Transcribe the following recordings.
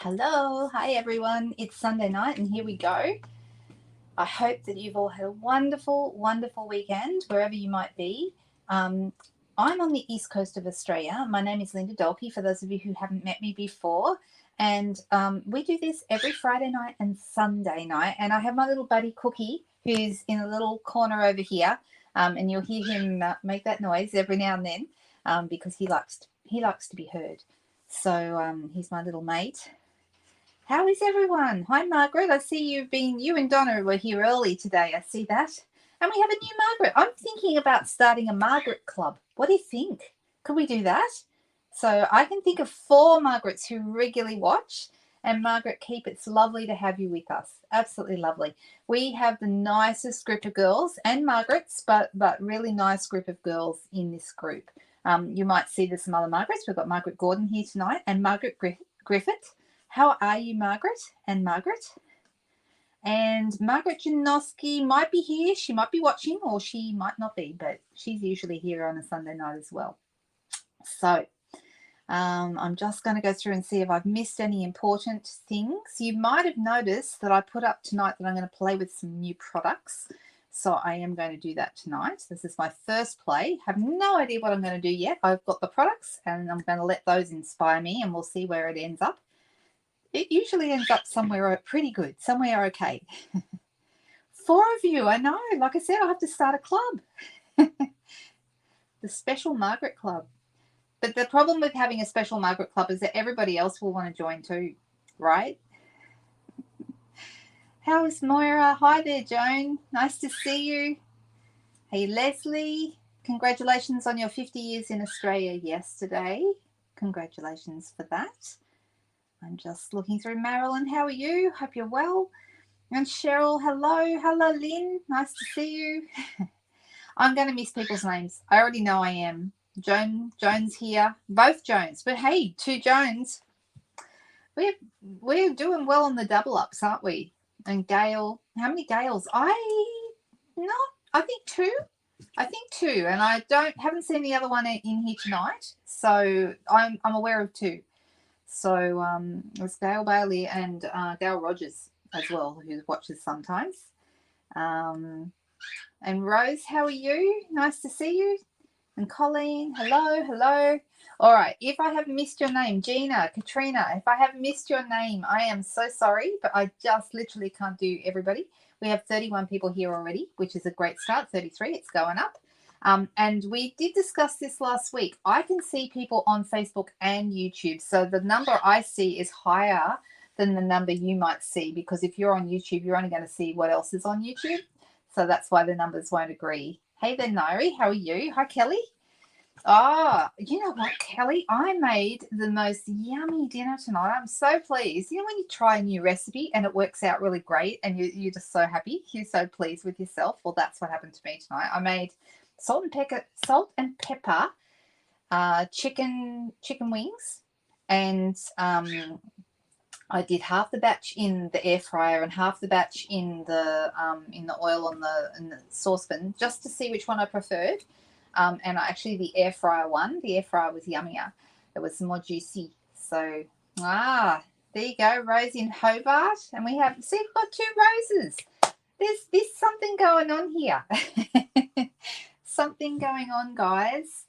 Hello, hi everyone. It's Sunday night and here we go. I hope that you've all had a wonderful, wonderful weekend wherever you might be. Um, I'm on the east coast of Australia. My name is Linda Dolke, for those of you who haven't met me before. And we do this every Friday night and Sunday night. And I have my little buddy Cookie, who's in a little corner over here. And you'll hear him make that noise every now and then because he likes to be heard. So he's my little mate. How is everyone? Hi, Margaret. I see you and Donna were here early today. I see that. And we have a new Margaret. I'm thinking about starting a Margaret club. What do you think? Could we do that? So I can think of 4 Margarets who regularly watch. And Margaret, keep it's lovely to have you with us. Absolutely lovely. We have the nicest group of girls and Margarets, but really nice group of girls in this group. You might see there's some other Margarets. We've got Margaret Gordon here tonight and Margaret Griffith. How are you, Margaret and Margaret? And Margaret Janoski might be here. She might be watching or she might not be, but she's usually here on a Sunday night as well. So I'm just going to go through and see if I've missed any important things. You might have noticed that I put up tonight that I'm going to play with some new products. So I am going to do that tonight. This is my first play. Have no idea what I'm going to do yet. I've got the products and I'm going to let those inspire me and we'll see where it ends up. It usually ends up somewhere pretty good, somewhere okay. 4 of you, I know. Like I said, I'll have to start a club. The Special Margaret Club. But the problem with having a Special Margaret Club is that everybody else will want to join too, right? How is Moira? Hi there, Joan. Nice to see you. Hey, Leslie. Congratulations on your 50 years in Australia yesterday. Congratulations for that. I'm just looking through. Marilyn, how are you? Hope you're well. And Cheryl, hello. Hello, Lynn. Nice to see you. I'm going to miss people's names. I already know I am. Joan's here. Both Joans. But hey, 2 Joans. We're doing well on the double ups, aren't we? And Gail. How many Gails? I think 2. I think 2. And I haven't seen the other one in here tonight. So I'm aware of 2. So it's Gail Bailey and Gail Rogers as well, who watches sometimes. And Rose, how are you? Nice to see you. And Colleen, hello. All right, if I have missed your name, Gina, Katrina, if I have missed your name, I am so sorry, but I just literally can't do everybody. We have 31 people here already, which is a great start. 33, it's going up. And we did discuss this last week. I can see people on Facebook and YouTube. So the number I see is higher than the number you might see, because if you're on YouTube, you're only going to see what else is on YouTube. So that's why the numbers won't agree. Hey there, Nairi. How are you? Hi, Kelly. You know what, Kelly? I made the most yummy dinner tonight. I'm so pleased. You know when you try a new recipe and it works out really great and you're just so happy? You're so pleased with yourself. Well, that's what happened to me tonight. I made salt and pepper chicken wings, and I did half the batch in the air fryer and half the batch in the oil in the saucepan, just to see which one I preferred. And actually the air fryer was yummier. It was more juicy. So there you go, Rose in Hobart, and we've got 2 Roses. There's something going on here. Something going on, guys.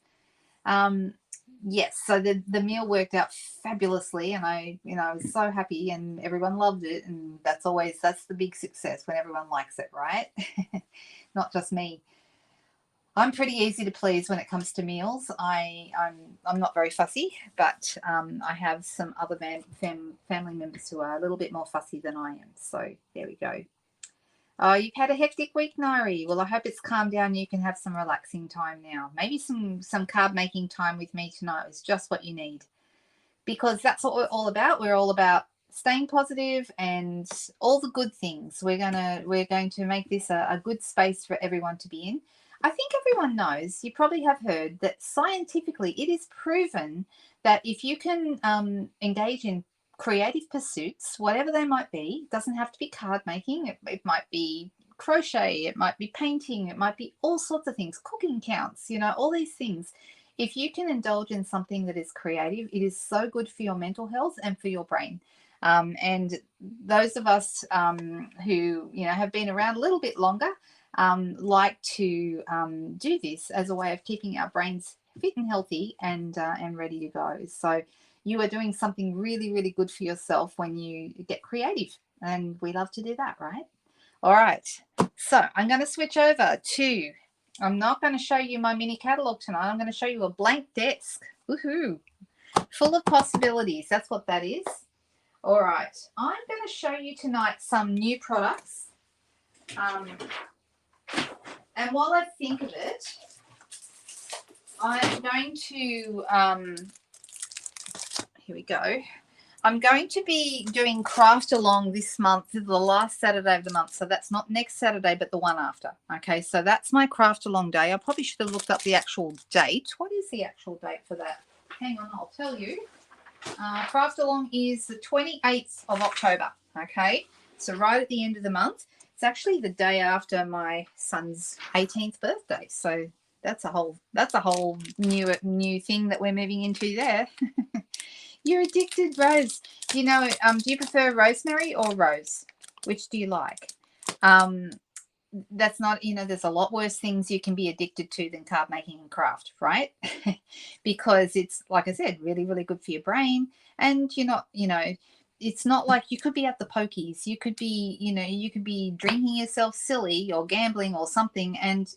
Yes, so the meal worked out fabulously, and I was so happy, and everyone loved it, and that's the big success when everyone likes it, right? Not just me. I'm pretty easy to please when it comes to meals. I'm not very fussy, but I have some other family members who are a little bit more fussy than I am. So there we go. Oh, you've had a hectic week, Nairi. Well, I hope it's calmed down. You can have some relaxing time now. Maybe some card making time with me tonight is just what you need, because that's what we're all about. We're all about staying positive and all the good things. We're going to make this a good space for everyone to be in. I think everyone knows, you probably have heard, that scientifically it is proven that if you can engage in creative pursuits, whatever they might be, doesn't have to be card making. It might be crochet, it might be painting, it might be all sorts of things. Cooking counts, all these things. if you can indulge in something that is creative, it is so good for your mental health and for your brain. And those of us who have been around a little bit longer like to do this as a way of keeping our brains fit and healthy and ready to go. So you are doing something really, really good for yourself when you get creative, and we love to do that, right? All right, so I'm going to switch over to, I'm not going to show you my mini catalog tonight. I'm going to show you a blank desk. Woohoo! Full of possibilities. That's what that is. All right, I'm going to show you tonight some new products. And while I think of it, I'm going to, here we go. I'm going to be doing Craft Along this month, the last Saturday of the month. So that's not next Saturday, but the one after. Okay, so that's my Craft Along day. I probably should have looked up the actual date. What is the actual date for that? Hang on, I'll tell you. Craft Along is the 28th of October. Okay, so right at the end of the month. It's actually the day after my son's 18th birthday. So that's a whole new thing that we're moving into there. You're addicted, Rose. Do you prefer rosemary or rose? Which do you like? That's not, there's a lot worse things you can be addicted to than card making and craft, right? Because it's, like I said, really, really good for your brain. And you're not, it's not like you could be at the pokies. You could be, you could be drinking yourself silly or gambling or something. And,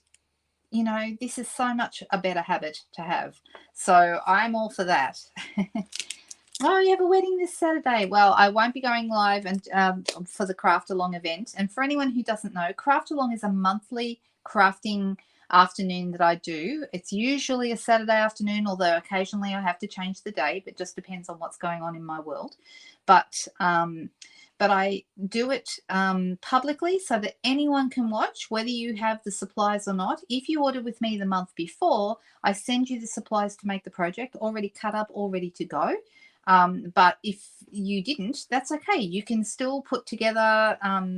this is so much a better habit to have. So I'm all for that. Oh, you have a wedding this Saturday. Well, I won't be going live and for the Craft Along event. And for anyone who doesn't know, Craft Along is a monthly crafting afternoon that I do. It's usually a Saturday afternoon, although occasionally I have to change the day, but just depends on what's going on in my world. But I do it publicly so that anyone can watch, whether you have the supplies or not. If you order with me the month before, I send you the supplies to make the project already cut up, all ready to go. But if you didn't, that's okay. You can still put together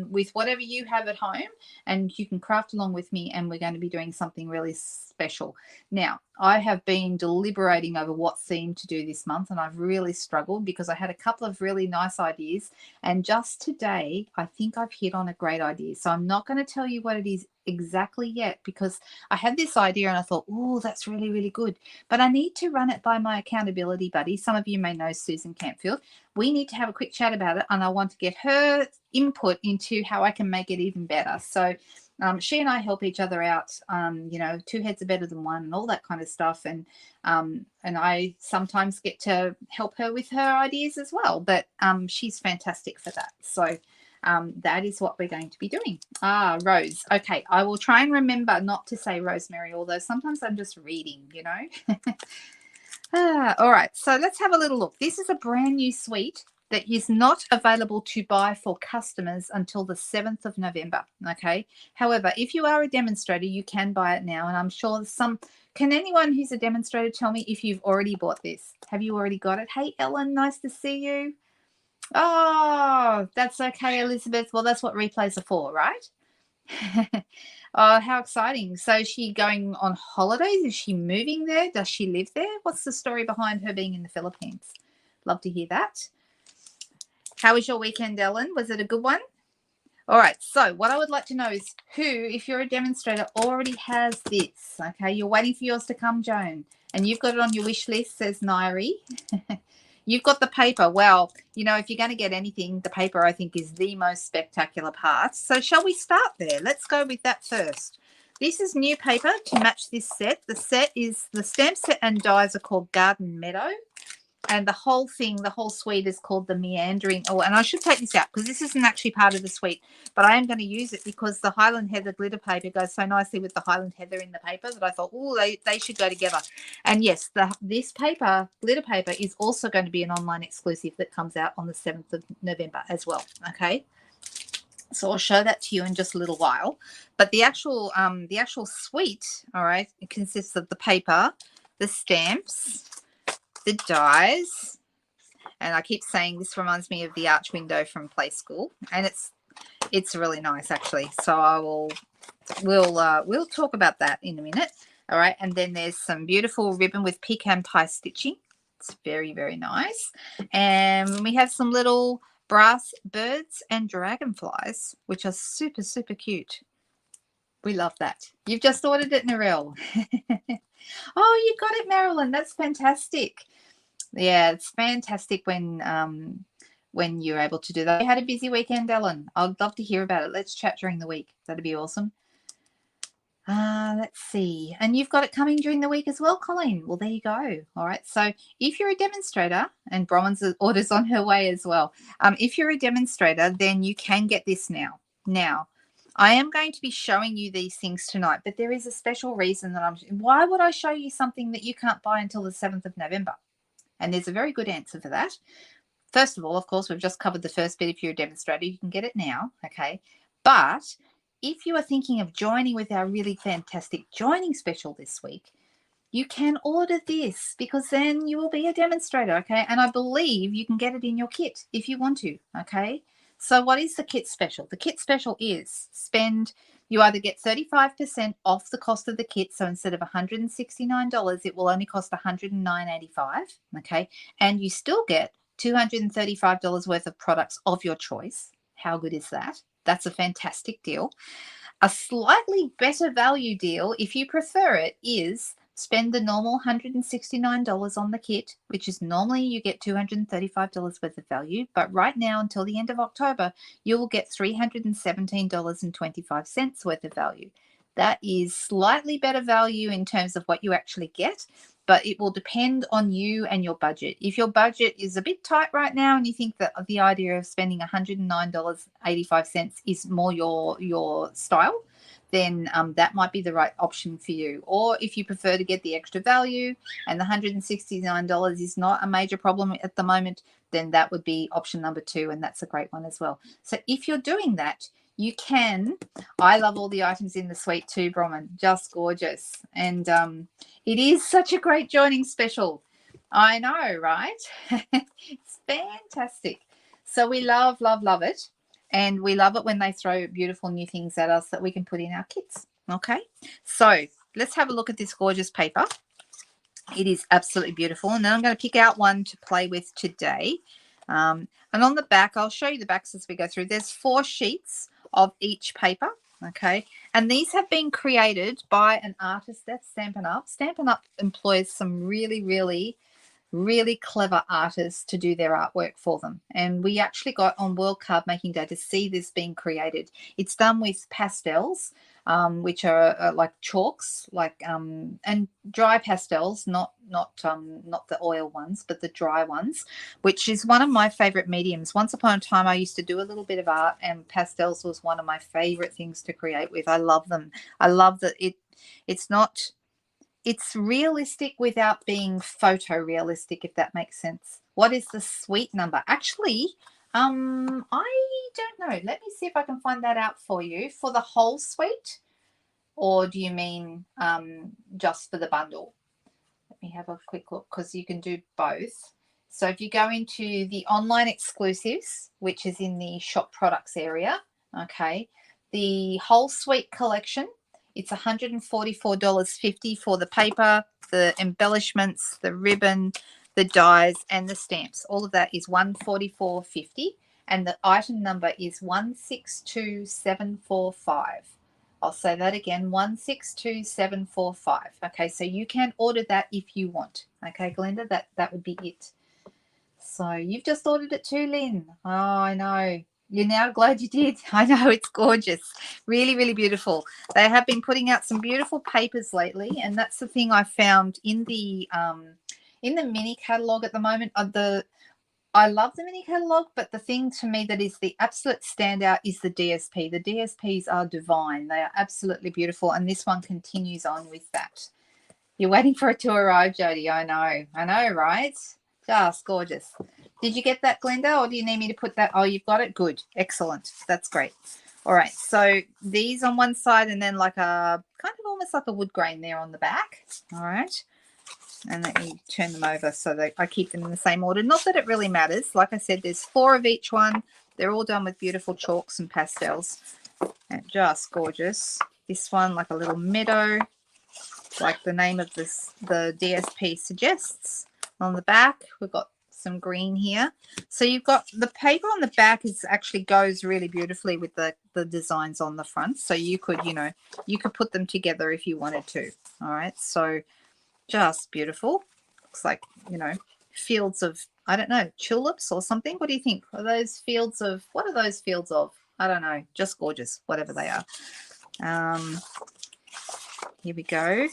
with whatever you have at home, and you can craft along with me, and we're going to be doing something really special. Now, I have been deliberating over what theme to do this month, and I've really struggled because I had a couple of really nice ideas, and just today, I think I've hit on a great idea. So I'm not going to tell you what it is exactly yet, because I had this idea and I thought, oh, that's really, really good. But I need to run it by my accountability buddy. Some of you may know Susan Campfield. We need to have a quick chat about it, and I want to get her input into how I can make it even better. So she and I help each other out. Two heads are better than one, and all that kind of stuff. And I sometimes get to help her with her ideas as well. But she's fantastic for that. So that is what we're going to be doing. Rose. Okay, I will try and remember not to say rosemary, although sometimes I'm just reading, all right, so let's have a little look. This is a brand new suite that is not available to buy for customers until the 7th of November, okay? However, if you are a demonstrator, you can buy it now, and I'm sure can anyone who's a demonstrator tell me if you've already bought this? Have you already got it? Hey, Ellen, nice to see you. Oh, that's okay, Elizabeth. Well, that's what replays are for, right? Oh, how exciting. So is she going on holidays? Is she moving there? Does she live there? What's the story behind her being in the Philippines? Love to hear that. How was your weekend, Ellen? Was it a good one? All right, so what I would like to know is who, if you're a demonstrator, already has this, okay? You're waiting for yours to come, Joan, and you've got it on your wish list, says Nairi. You've got the paper. Well, if you're going to get anything, the paper, I think, is the most spectacular part. So shall we start there? Let's go with that first. This is new paper to match this set. The stamp set and dies are called Garden Meadow. And the whole suite is called the Meandering. Oh, and I should take this out because this isn't actually part of the suite, but I am going to use it because the Highland Heather glitter paper goes so nicely with the Highland Heather in the paper that I thought, oh, they should go together. And yes, this paper, glitter paper, is also going to be an online exclusive that comes out on the 7th of November as well. Okay. So I'll show that to you in just a little while. But the actual suite, all right, it consists of the paper, the stamps, the dies, and I keep saying this reminds me of the arch window from Play School, and it's really nice actually. So we'll talk about that in a minute. All right, and then there's some beautiful ribbon with pecan pie stitching. It's very, very nice. And we have some little brass birds and dragonflies, which are super, super cute. We love that. You've just ordered it, Narelle. Oh, you got it, Marilyn. That's fantastic. Yeah, it's fantastic when you're able to do that. You had a busy weekend, Ellen. I'd love to hear about it. Let's chat during the week. That'd be awesome. Let's see. And you've got it coming during the week as well, Colleen. Well, there you go. All right. So if you're a demonstrator, and Bronwyn's order's on her way as well. If you're a demonstrator, then you can get this now. Now, I am going to be showing you these things tonight, but there is a special reason that why would I show you something that you can't buy until the 7th of November? And there's a very good answer for that. First of all, of course, we've just covered the first bit. If you're a demonstrator, you can get it now. Okay. But if you are thinking of joining with our really fantastic joining special this week, you can order this because then you will be a demonstrator, okay? And I believe you can get it in your kit if you want to, okay? So what is the kit special? The kit special is you either get 35% off the cost of the kit, so instead of $169, it will only cost $109.85, okay? And you still get $235 worth of products of your choice. How good is that? That's a fantastic deal. A slightly better value deal, if you prefer it, is spend the normal $169 on the kit, which is normally you get $235 worth of value. But right now, until the end of October, you will get $317.25 worth of value. That is slightly better value in terms of what you actually get, but it will depend on you and your budget. If your budget is a bit tight right now and you think that the idea of spending $109.85 is more your style, then that might be the right option for you. Or if you prefer to get the extra value and the $169 is not a major problem at the moment, then that would be option number 2, and that's a great one as well. So if you're doing that, you can. I love all the items in the suite too, Bronwyn. Just gorgeous. And it is such a great joining special. I know, right? It's fantastic. So we love, love, love it. And we love it when they throw beautiful new things at us that we can put in our kits. Okay. So let's have a look at this gorgeous paper. It is absolutely beautiful. And then I'm going to pick out one to play with today. And on the back, I'll show you the backs as we go through. There's 4 sheets of each paper, okay? And these have been created by an artist. That's Stampin Up. Stampin Up employs some really, really, really clever artists to do their artwork for them. And we actually got on World Card Making Day to see this being created. It's done with pastels, which are like chalks, and dry pastels, not the oil ones, but the dry ones, which is one of my favorite mediums. Once upon a time, I used to do a little bit of art, and pastels was one of my favorite things to create with. I love them. I love that it's realistic without being photorealistic, if that makes sense. What is the suite number? Actually, I don't know. Let me see if I can find that out for you. For the whole suite, or do you mean just for the bundle? Let me have a quick look, because you can do both. So if you go into the online exclusives, which is in the shop products area, okay, the whole suite collection, it's $144.50 for the paper, the embellishments, the ribbon, the dies, and the stamps. All of that is $144.50, and the item number is 162745. I'll say that again, 162745. Okay, so you can order that if you want. Okay, Glenda, that would be it. So you've just ordered it too, Lynn. Oh, I know. You're now glad you did. I know, it's gorgeous. Really, really beautiful. They have been putting out some beautiful papers lately, and that's the thing I found in the mini catalog at the moment. I love the mini catalog, but the thing to me that is the absolute standout is the DSP. The DSPs are divine. They are absolutely beautiful, and this one continues on with that. You're waiting for it to arrive, Jody. I know, right? Just gorgeous. Did you get that, Glenda, or do you need me to put that? Oh, you've got it? Good. Excellent. That's great. All right. So these on one side, and then like a kind of almost like a wood grain there on the back. All right. And let me turn them over so that I keep them in the same order. Not that it really matters. Like I said, there's 4 of each one. They're all done with beautiful chalks and pastels. And just gorgeous. This one, like a little meadow. like the name of this, the DSP suggests. On the back, we've got some green here. So you've got the paper on the back is actually goes really beautifully with the designs on the front. So you could, you know, you could put them together if you wanted to. All right. So just beautiful. Looks like, you know, fields of, I don't know, tulips or something. What do you think? Are those fields of, what are those fields of? I don't know. Just gorgeous, whatever they are. Here we go.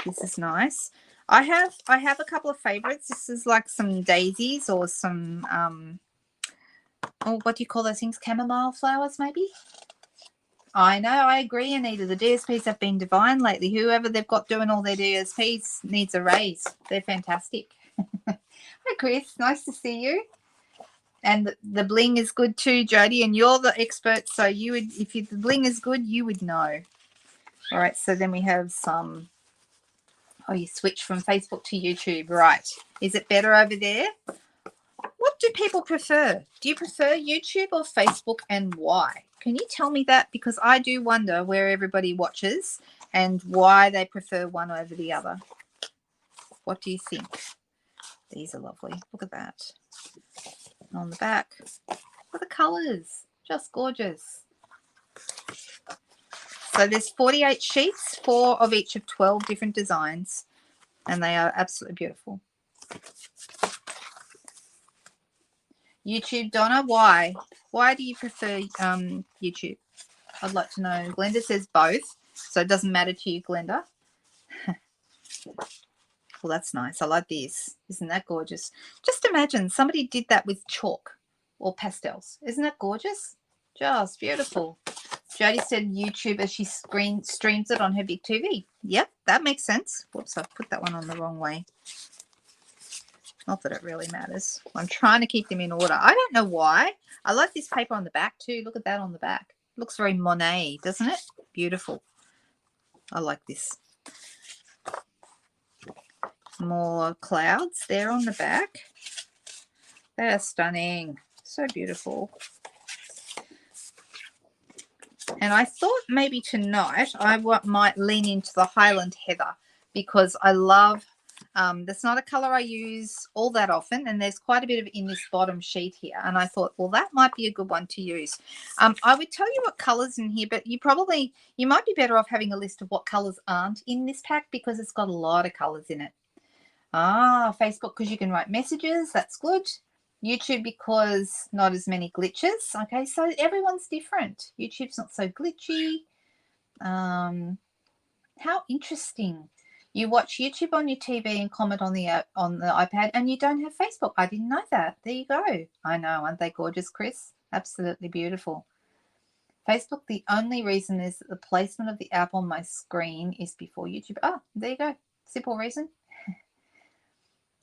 This is nice. I have a couple of favorites. This is like some daisies or some oh, what do you call those things? Chamomile flowers, maybe? I know, I agree, Anita. The DSPs have been divine lately. Whoever they've got doing all their DSPs needs a raise. They're fantastic. Hi, Chris. Nice to see you. And the bling is good too, Jody. And you're the expert, so you would, if the bling is good, you would know. All right, so then we have some, oh, you switch from Facebook to YouTube. Right. Is it better over there? What do people prefer? Do you prefer YouTube or Facebook, and why? Can you tell me that? Because I do wonder where everybody watches and why they prefer one over the other. What do you think? These are lovely. Look at that. On the back, look at the colours. Just gorgeous. So there's 48 sheets, 4 of each of 12 different designs, and they are absolutely beautiful. YouTube, Donna, why? Why do you prefer YouTube? I'd like to know. Glenda says both, so it doesn't matter to you, Glenda. Well, that's nice. I like this. Isn't that gorgeous? Just imagine somebody did that with chalk or pastels. Isn't that gorgeous? Just beautiful. Jody said YouTube as she streams it on her big TV. Yep, that makes sense. Whoops, I've put that one on the wrong way. Not that it really matters. I'm trying to keep them in order. I don't know why. I like this paper on the back too. Look at that on the back. It looks very Monet, doesn't it? Beautiful. I like this. More clouds there on the back. They're stunning. So beautiful. And I thought maybe tonight I might lean into the Highland Heather because I love, that's not a color I use all that often, and there's quite a bit of it in this bottom sheet here. And I thought, well, that might be a good one to use. I would tell you what colors in here, but you might be better off having a list of what colors aren't in this pack because it's got a lot of colors in it. Ah, Facebook because you can write messages. That's good. YouTube because not as many glitches. Okay, so everyone's different. YouTube's not so glitchy. How interesting. You watch YouTube on your TV and comment on the iPad, and you don't have Facebook. I didn't know that. There you go. I know. Aren't they gorgeous, Chris? Absolutely beautiful. Facebook, the only reason is that the placement of the app on my screen is before YouTube. Oh, there you go. Simple reason.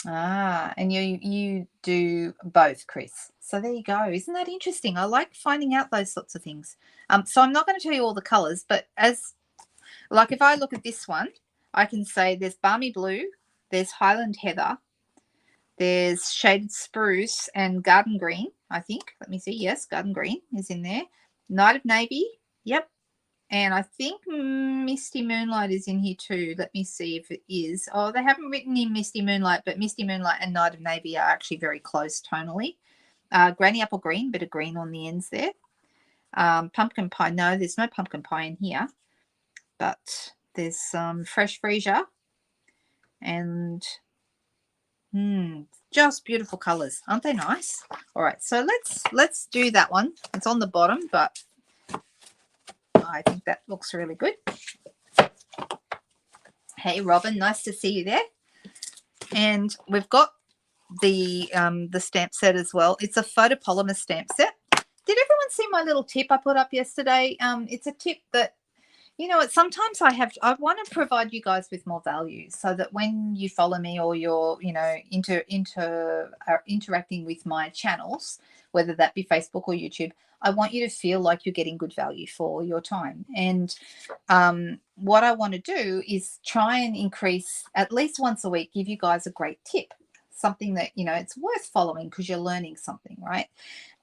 Ah, and you do both, Chris. So there you go. Isn't that interesting? I like finding out those sorts of things. So I'm not going to tell you all the colors, but like if I look at this one, I can say there's Balmy Blue, there's Highland Heather, there's Shaded Spruce and Garden Green, I think. Let me see. Yes, Garden Green is in there. Night of Navy. Yep. And I think Misty Moonlight is in here too. Let me see if it is. Oh, they haven't written in Misty Moonlight, but Misty Moonlight and Night of Navy are actually very close tonally. Granny Apple Green, bit of green on the ends there. Pumpkin Pie. No, there's no Pumpkin Pie in here. But there's some Fresh Freesia. And just beautiful colours. Aren't they nice? All right, so let's do that one. It's on the bottom, but I think that looks really good. Hey, Robin, nice to see you there. And we've got the stamp set as well. It's a photopolymer stamp set. Did everyone see my little tip I put up yesterday? It's a tip that, you know, sometimes I want to provide you guys with more value so that when you follow me or you're, you know, interacting with my channels, whether that be Facebook or YouTube, I want you to feel like you're getting good value for your time. And what I want to do is try and increase at least once a week, give you guys a great tip. something that, you know, it's worth following because you're learning something, right?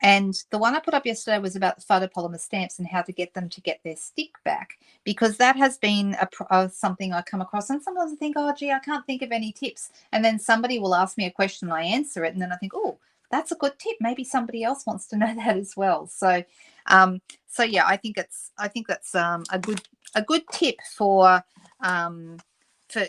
And the one I put up yesterday was about the photopolymer stamps and how to get them to get their stick back, because that has been something I come across. And sometimes I think, oh, gee, I can't think of any tips. And then somebody will ask me a question and I answer it. And then I think, oh, that's a good tip. Maybe somebody else wants to know that as well. So, so yeah, I think that's a good tip for.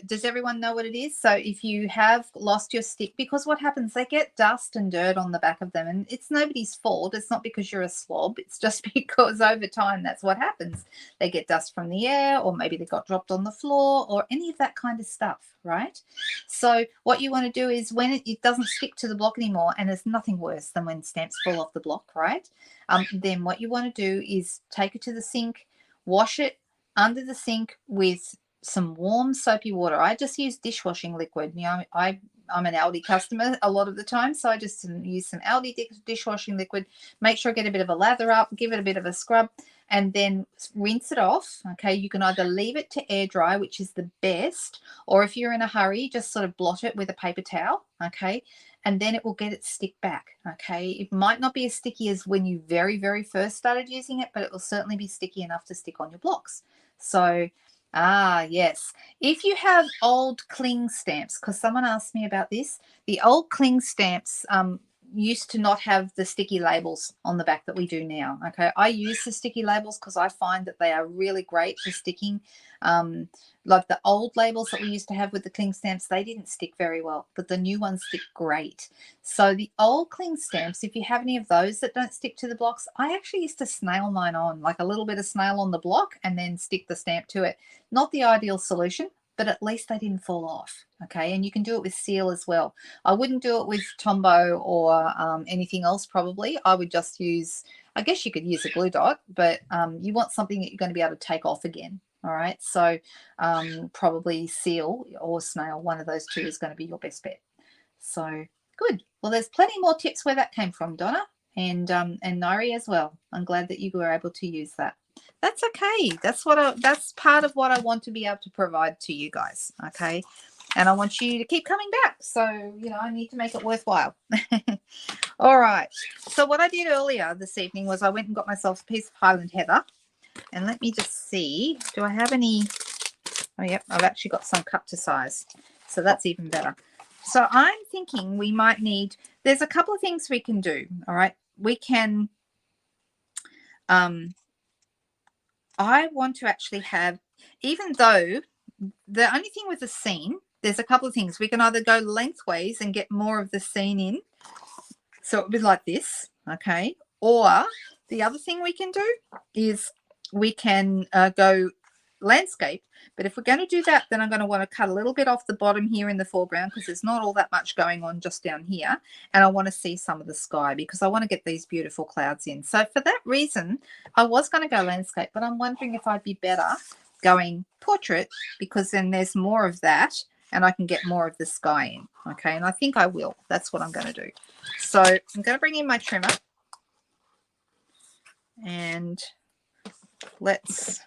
Does everyone know what it is? So if you have lost your stick, because what happens, they get dust and dirt on the back of them, and it's nobody's fault. It's not because you're a slob. It's just because over time that's what happens. They get dust from the air, or maybe they got dropped on the floor, or any of that kind of stuff, right? So what you want to do is when it doesn't stick to the block anymore, and there's nothing worse than when stamps fall off the block, right? Then what you want to do is take it to the sink, wash it under the sink with some warm soapy water. I just use dishwashing liquid. You know, I'm an Aldi customer a lot of the time, so I just use some Aldi dishwashing liquid. Make sure I get a bit of a lather up, give it a bit of a scrub, and then rinse it off. Okay, you can either leave it to air dry, which is the best, or if you're in a hurry, just sort of blot it with a paper towel. Okay, and then it will get its stick back. Okay, it might not be as sticky as when you very, very first started using it, but it will certainly be sticky enough to stick on your blocks. So yes, if you have old cling stamps, because someone asked me about this, the old cling stamps used to not have the sticky labels on the back that we do now. Okay, I use the sticky labels because I find that they are really great for sticking. Like the old labels that we used to have with the cling stamps, they didn't stick very well, but the new ones stick great. So the old cling stamps, if you have any of those that don't stick to the blocks, I actually used to snail mine on, like a little bit of snail on the block and then stick the stamp to it. Not the ideal solution, but at least they didn't fall off. Okay, and you can do it with seal as well. I wouldn't do it with Tombow or anything else probably. I would just use, I guess you could use a glue dot, but you want something that you're going to be able to take off again. All right, so probably seal or snail, one of those two is going to be your best bet. So good. Well, there's plenty more tips where that came from, Donna, and Nari as well. I'm glad that you were able to use that. That's okay. That's part of what I want to be able to provide to you guys. Okay, and I want you to keep coming back. So you know, I need to make it worthwhile. All right. So what I did earlier this evening was I went and got myself a piece of Highland Heather. And let me just see, do I have any? Oh, yep, I've actually got some cut to size. So that's even better. So I'm thinking we might need, there's a couple of things we can do, all right? We can, I want to actually have, even though the only thing with the seam, there's a couple of things. We can either go lengthways and get more of the seam in. So it would be like this, okay? Or the other thing we can do is we can go landscape, but if we're going to do that, then I'm going to want to cut a little bit off the bottom here in the foreground because there's not all that much going on just down here, and I want to see some of the sky because I want to get these beautiful clouds in. So for that reason, I was going to go landscape, but I'm wondering if I'd be better going portrait because then there's more of that and I can get more of the sky in. Okay, and I think I will. That's what I'm going to do. So I'm going to bring in my trimmer and let's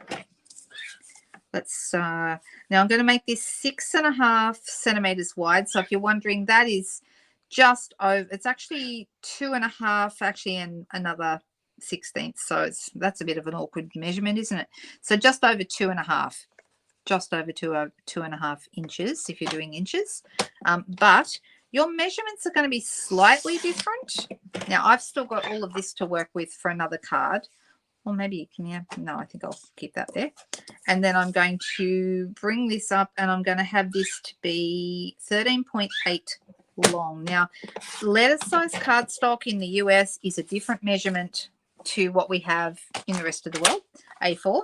now I'm going to make this 6.5 centimeters wide. So if you're wondering, that is just over, it's actually 2.5 actually, and another 16th. So that's a bit of an awkward measurement, isn't it? So just over 2.5, just over 2.5 inches if you're doing inches, but your measurements are going to be slightly different. Now I've still got all of this to work with for another card. Or maybe you can, yeah. No, I think I'll keep that there. And then I'm going to bring this up and I'm going to have this to be 13.8 long. Now, letter size cardstock in the US is a different measurement to what we have in the rest of the world, A4.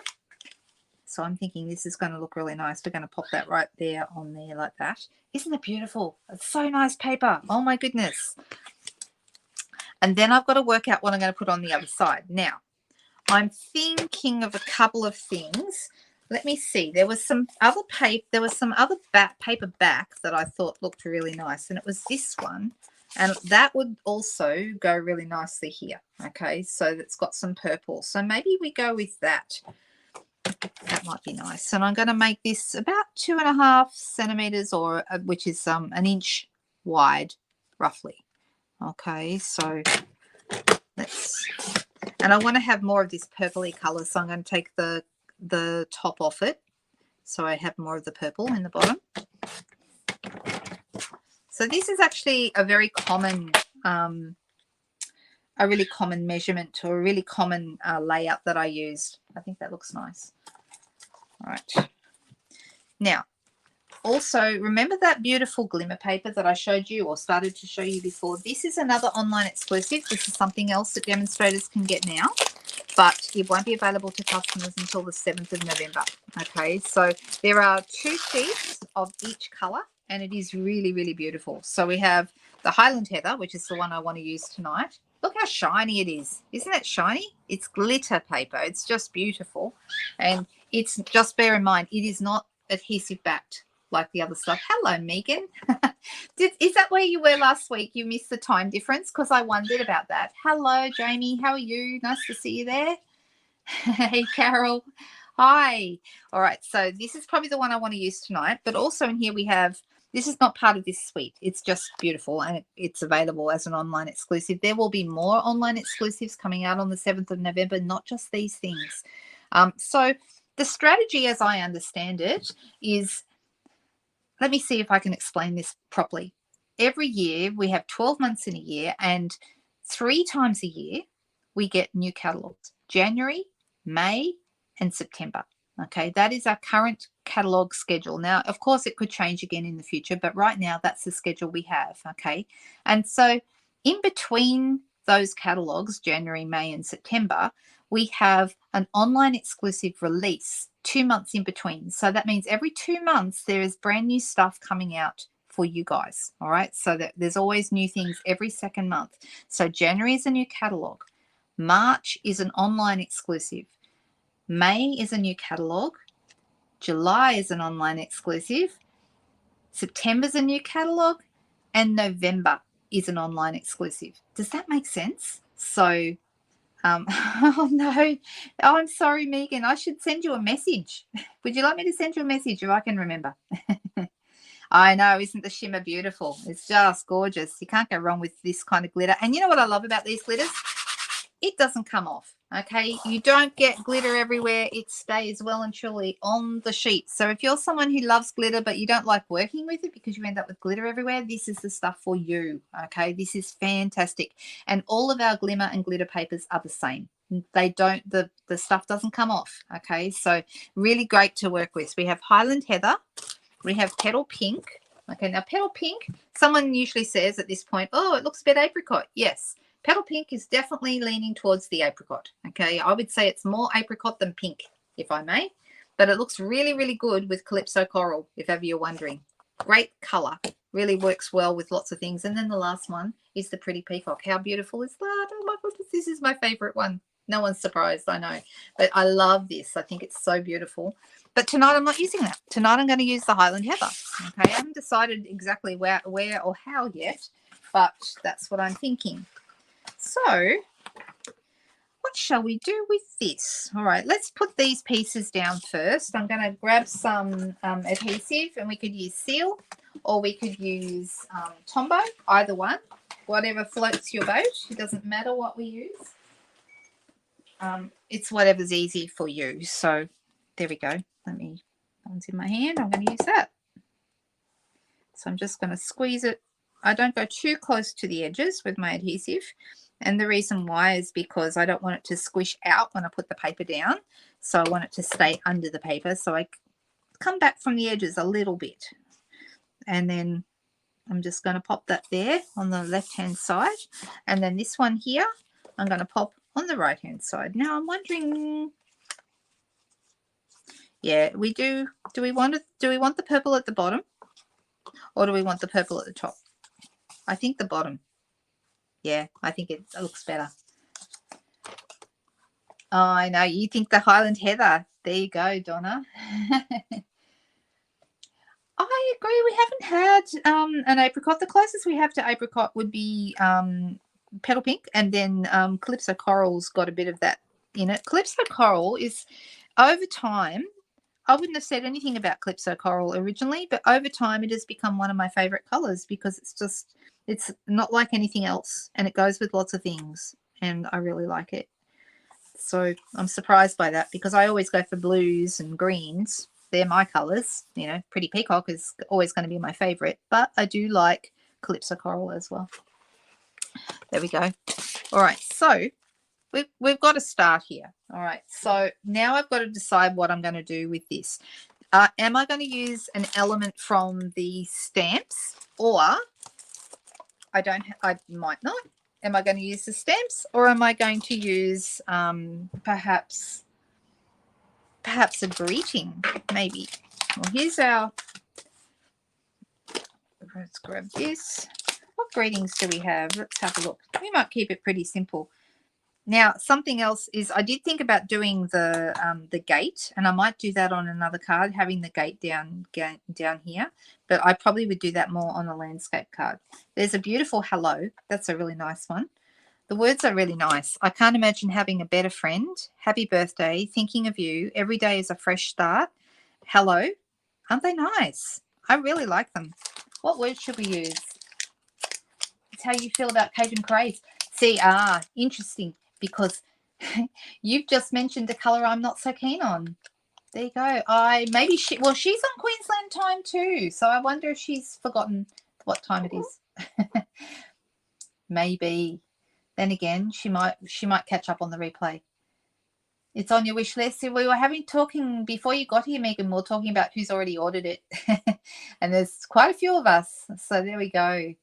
So I'm thinking this is going to look really nice. We're going to pop that right there on there like that. Isn't it beautiful? It's so nice paper. Oh, my goodness. And then I've got to work out what I'm going to put on the other side. Now, I'm thinking of a couple of things. Let me see. There was some other paper. There was some other paper back that I thought looked really nice, and it was this one, and that would also go really nicely here. Okay, so it's got some purple. So maybe we go with that. That might be nice. And I'm going to make this about 2.5 centimeters, or which is an inch wide. roughly. Okay, so and I want to have more of this purpley color, so I'm going to take the top off it so I have more of the purple in the bottom. So this is actually a very common a really common measurement, or a really common layout that I used. I think that looks nice. All right. Now, also, remember that beautiful glimmer paper that I showed you or started to show you before? This is another online exclusive. This is something else that demonstrators can get now, but it won't be available to customers until the 7th of November. Okay, so there are 2 sheets of each color, and it is really, really beautiful. So we have the Highland Heather, which is the one I want to use tonight. Look how shiny it is. Isn't it shiny? It's glitter paper. It's just beautiful. And it's, just bear in mind, it is not adhesive backed like the other stuff. Hello, Megan. Is that where you were last week? You missed the time difference? Because I wondered about that. Hello, Jamie. How are you? Nice to see you there. Hey, Carol. Hi. All right. So this is probably the one I want to use tonight. But also in here we have, this is not part of this suite. It's just beautiful, and it's available as an online exclusive. There will be more online exclusives coming out on the 7th of November, not just these things. So the strategy, as I understand it, is, let me see if I can explain this properly. Every year we have 12 months in a year, and 3 times a year we get new catalogs: January, May, and September. Okay, that is our current catalog schedule. Now, of course, it could change again in the future, but right now that's the schedule we have. Okay, and so in between those catalogs, January, May, and September, we have an online exclusive release 2 months in between. So that means every 2 months there is brand new stuff coming out for you guys. All right, so that there's always new things every second month. So January is a new catalog. March is an online exclusive. May is a new catalog. July is an online exclusive. September's a new catalog. And November is an online exclusive. Does that make sense? So, oh no, oh, I'm sorry, Megan. I should send you a message. Would you like me to send you a message if I can remember? I know, isn't the shimmer beautiful? It's just gorgeous. You can't go wrong with this kind of glitter. And you know what I love about these glitters? It doesn't come off. Okay, you don't get glitter everywhere. It stays well and truly on the sheet. So if you're someone who loves glitter but you don't like working with it because you end up with glitter everywhere, this is the stuff for you. Okay, this is fantastic. And all of our glimmer and glitter papers are the same. They don't, the stuff doesn't come off. Okay, so really great to work with. We have Highland Heather. We have Petal Pink. Okay, now Petal Pink, someone usually says at this point, oh, it looks a bit apricot. Yes. Petal Pink is definitely leaning towards the apricot. Okay, I would say it's more apricot than pink, if I may. But it looks really, really good with Calypso Coral, if ever you're wondering. Great colour. Really works well with lots of things. And then the last one is the Pretty Peacock. How beautiful is that? Oh my goodness, this is my favourite one. No one's surprised, I know. But I love this. I think it's so beautiful. But tonight I'm not using that. Tonight I'm going to use the Highland Heather. Okay, I haven't decided exactly where or how yet, but that's what I'm thinking. So what shall we do with this? All right, let's put these pieces down first. I'm going to grab some adhesive, and we could use seal or we could use Tombow, either one, whatever floats your boat. It doesn't matter what we use. It's whatever's easy for you. So there we go. One's in my hand. I'm going to use that. So I'm just going to squeeze it. I don't go too close to the edges with my adhesive. And the reason why is because I don't want it to squish out when I put the paper down. So I want it to stay under the paper. So I come back from the edges a little bit. And then I'm just going to pop that there on the left-hand side. And then this one here, I'm going to pop on the right-hand side. Now I'm wondering, yeah, we do we want the purple at the bottom, or do we want the purple at the top? I think the bottom. Yeah, I think it looks better. Oh, I know. You think the Highland Heather. There you go, Donna. I agree. We haven't had an apricot. The closest we have to apricot would be Petal Pink, and then Calypso Coral's got a bit of that in it. Calypso Coral is, over time, I wouldn't have said anything about Calypso Coral originally, but over time it has become one of my favorite colors because it's not like anything else, and it goes with lots of things, and I really like it. So I'm surprised by that because I always go for blues and greens. They're my colors. You know, Pretty Peacock is always going to be my favorite, but I do like Calypso Coral as well. There we go. All right, so we've got to start here. All right, so now I've got to decide what I'm going to do with this. Am I going to use an element from the stamps, or I might not. Am I going to use the stamps, or am I going to use perhaps a greeting, maybe? Well, here's our, let's grab this. What greetings do we have? Let's have a look. We might keep it pretty simple. Now, something else is I did think about doing the gate, and I might do that on another card, having the gate down here, but I probably would do that more on a landscape card. There's a beautiful hello. That's a really nice one. The words are really nice. I can't imagine having a better friend. Happy birthday. Thinking of you. Every day is a fresh start. Hello. Aren't they nice? I really like them. What words should we use? It's how you feel about Cajun Craze. See, interesting, because you've just mentioned a colour I'm not so keen on. There you go. She's on Queensland time too, so I wonder if she's forgotten what time it is. Maybe. Then again, she might catch up on the replay. It's on your wish list. We were talking before you got here, Megan. We're talking about who's already ordered it, and there's quite a few of us. So there we go.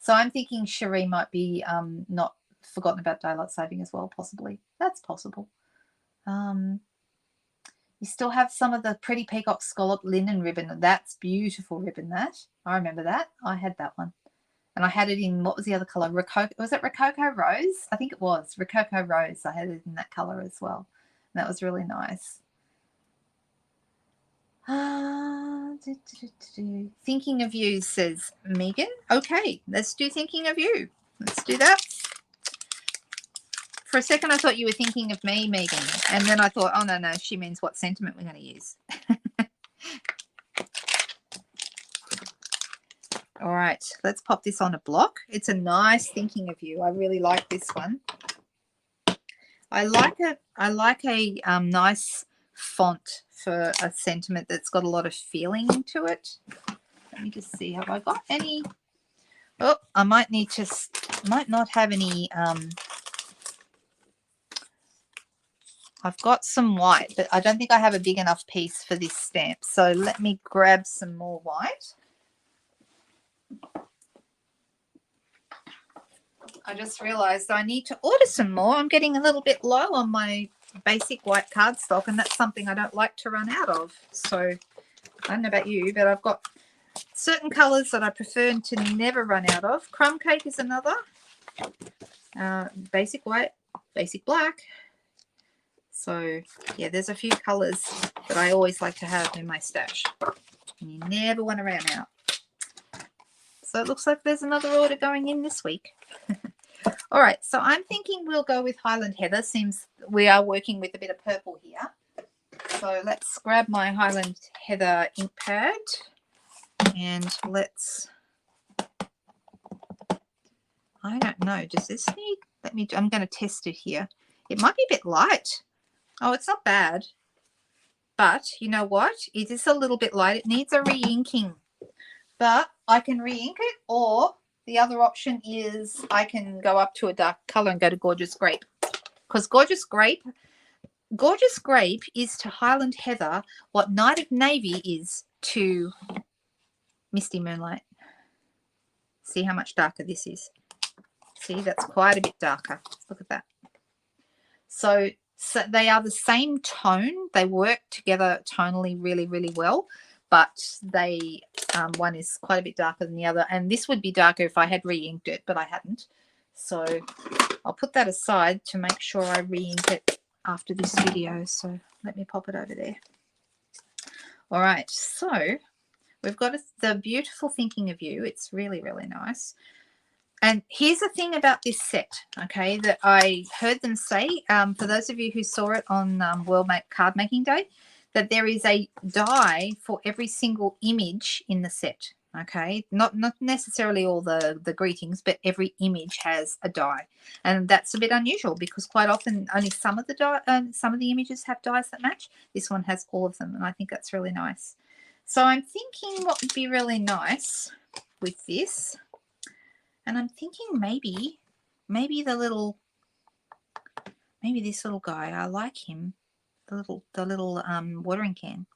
So I'm thinking Cherie might be not forgotten about daylight saving as well, possibly. That's possible. You still have some of the Pretty Peacock scallop linen ribbon. That's beautiful ribbon, that. I remember that. I had that one. And I had it in, what was the other colour? Was it Rococo Rose? I think it was. Rococo Rose. I had it in that colour as well. And that was really nice. Thinking of you, says Megan. Okay, let's do Thinking of You. Let's do that. For a second, I thought you were thinking of me, Megan. And then I thought, oh, no, she means what sentiment we're going to use. All right, let's pop this on a block. It's a nice Thinking of You. I really like this one. I like a nice font for a sentiment that's got a lot of feeling to it. Let me just see. Have I got any? Oh, I might not have any. I've got some white, but I don't think I have a big enough piece for this stamp. So let me grab some more white. I just realized I need to order some more. I'm getting a little bit low on my basic white cardstock, and that's something I don't like to run out of. So I don't know about you, but I've got certain colors that I prefer to never run out of. Crumb Cake is another. Basic white, basic black. So yeah, there's a few colors that I always like to have in my stash, and you never want to run out. So it looks like there's another order going in this week. All right, so I'm thinking we'll go with Highland Heather. Seems we are working with a bit of purple here. So let's grab my Highland Heather ink pad, and let's, I don't know, does this need, I'm going to test it here. It might be a bit light. Oh, it's not bad. But you know what? It is a little bit light. It needs a re-inking. But I can re-ink it, or the other option is I can go up to a dark color and go to Gorgeous Grape. Because Gorgeous Grape is to Highland Heather what Night of Navy is to Misty Moonlight. See how much darker this is. See, that's quite a bit darker. Look at that. So they are the same tone. They work together tonally really, really well. But they one is quite a bit darker than the other, and this would be darker if I had re-inked it, but I hadn't. So I'll put that aside to make sure I re-ink it after this video. So let me pop it over there. All right, so we've got the beautiful Thinking of You. It's really, really nice. And here's the thing about this set, okay, that I heard them say, for those of you who saw it on World Card Making Day, that there is a die for every single image in the set. Okay, not necessarily all the greetings, but every image has a die, and that's a bit unusual because quite often only some of the images have dies that match. This one has all of them, and I think that's really nice. So I'm thinking what would be really nice with this, and I'm thinking maybe maybe this little guy. I like him, the little watering can.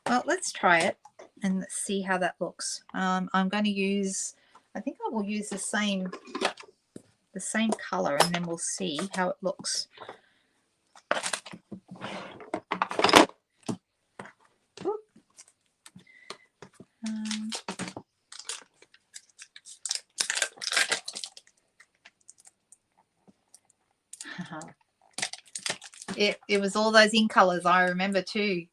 Well, let's try it and let's see how that looks. I'm going to use, I think I will use the same color, and then we'll see how it looks. It was all those in colors, I remember too.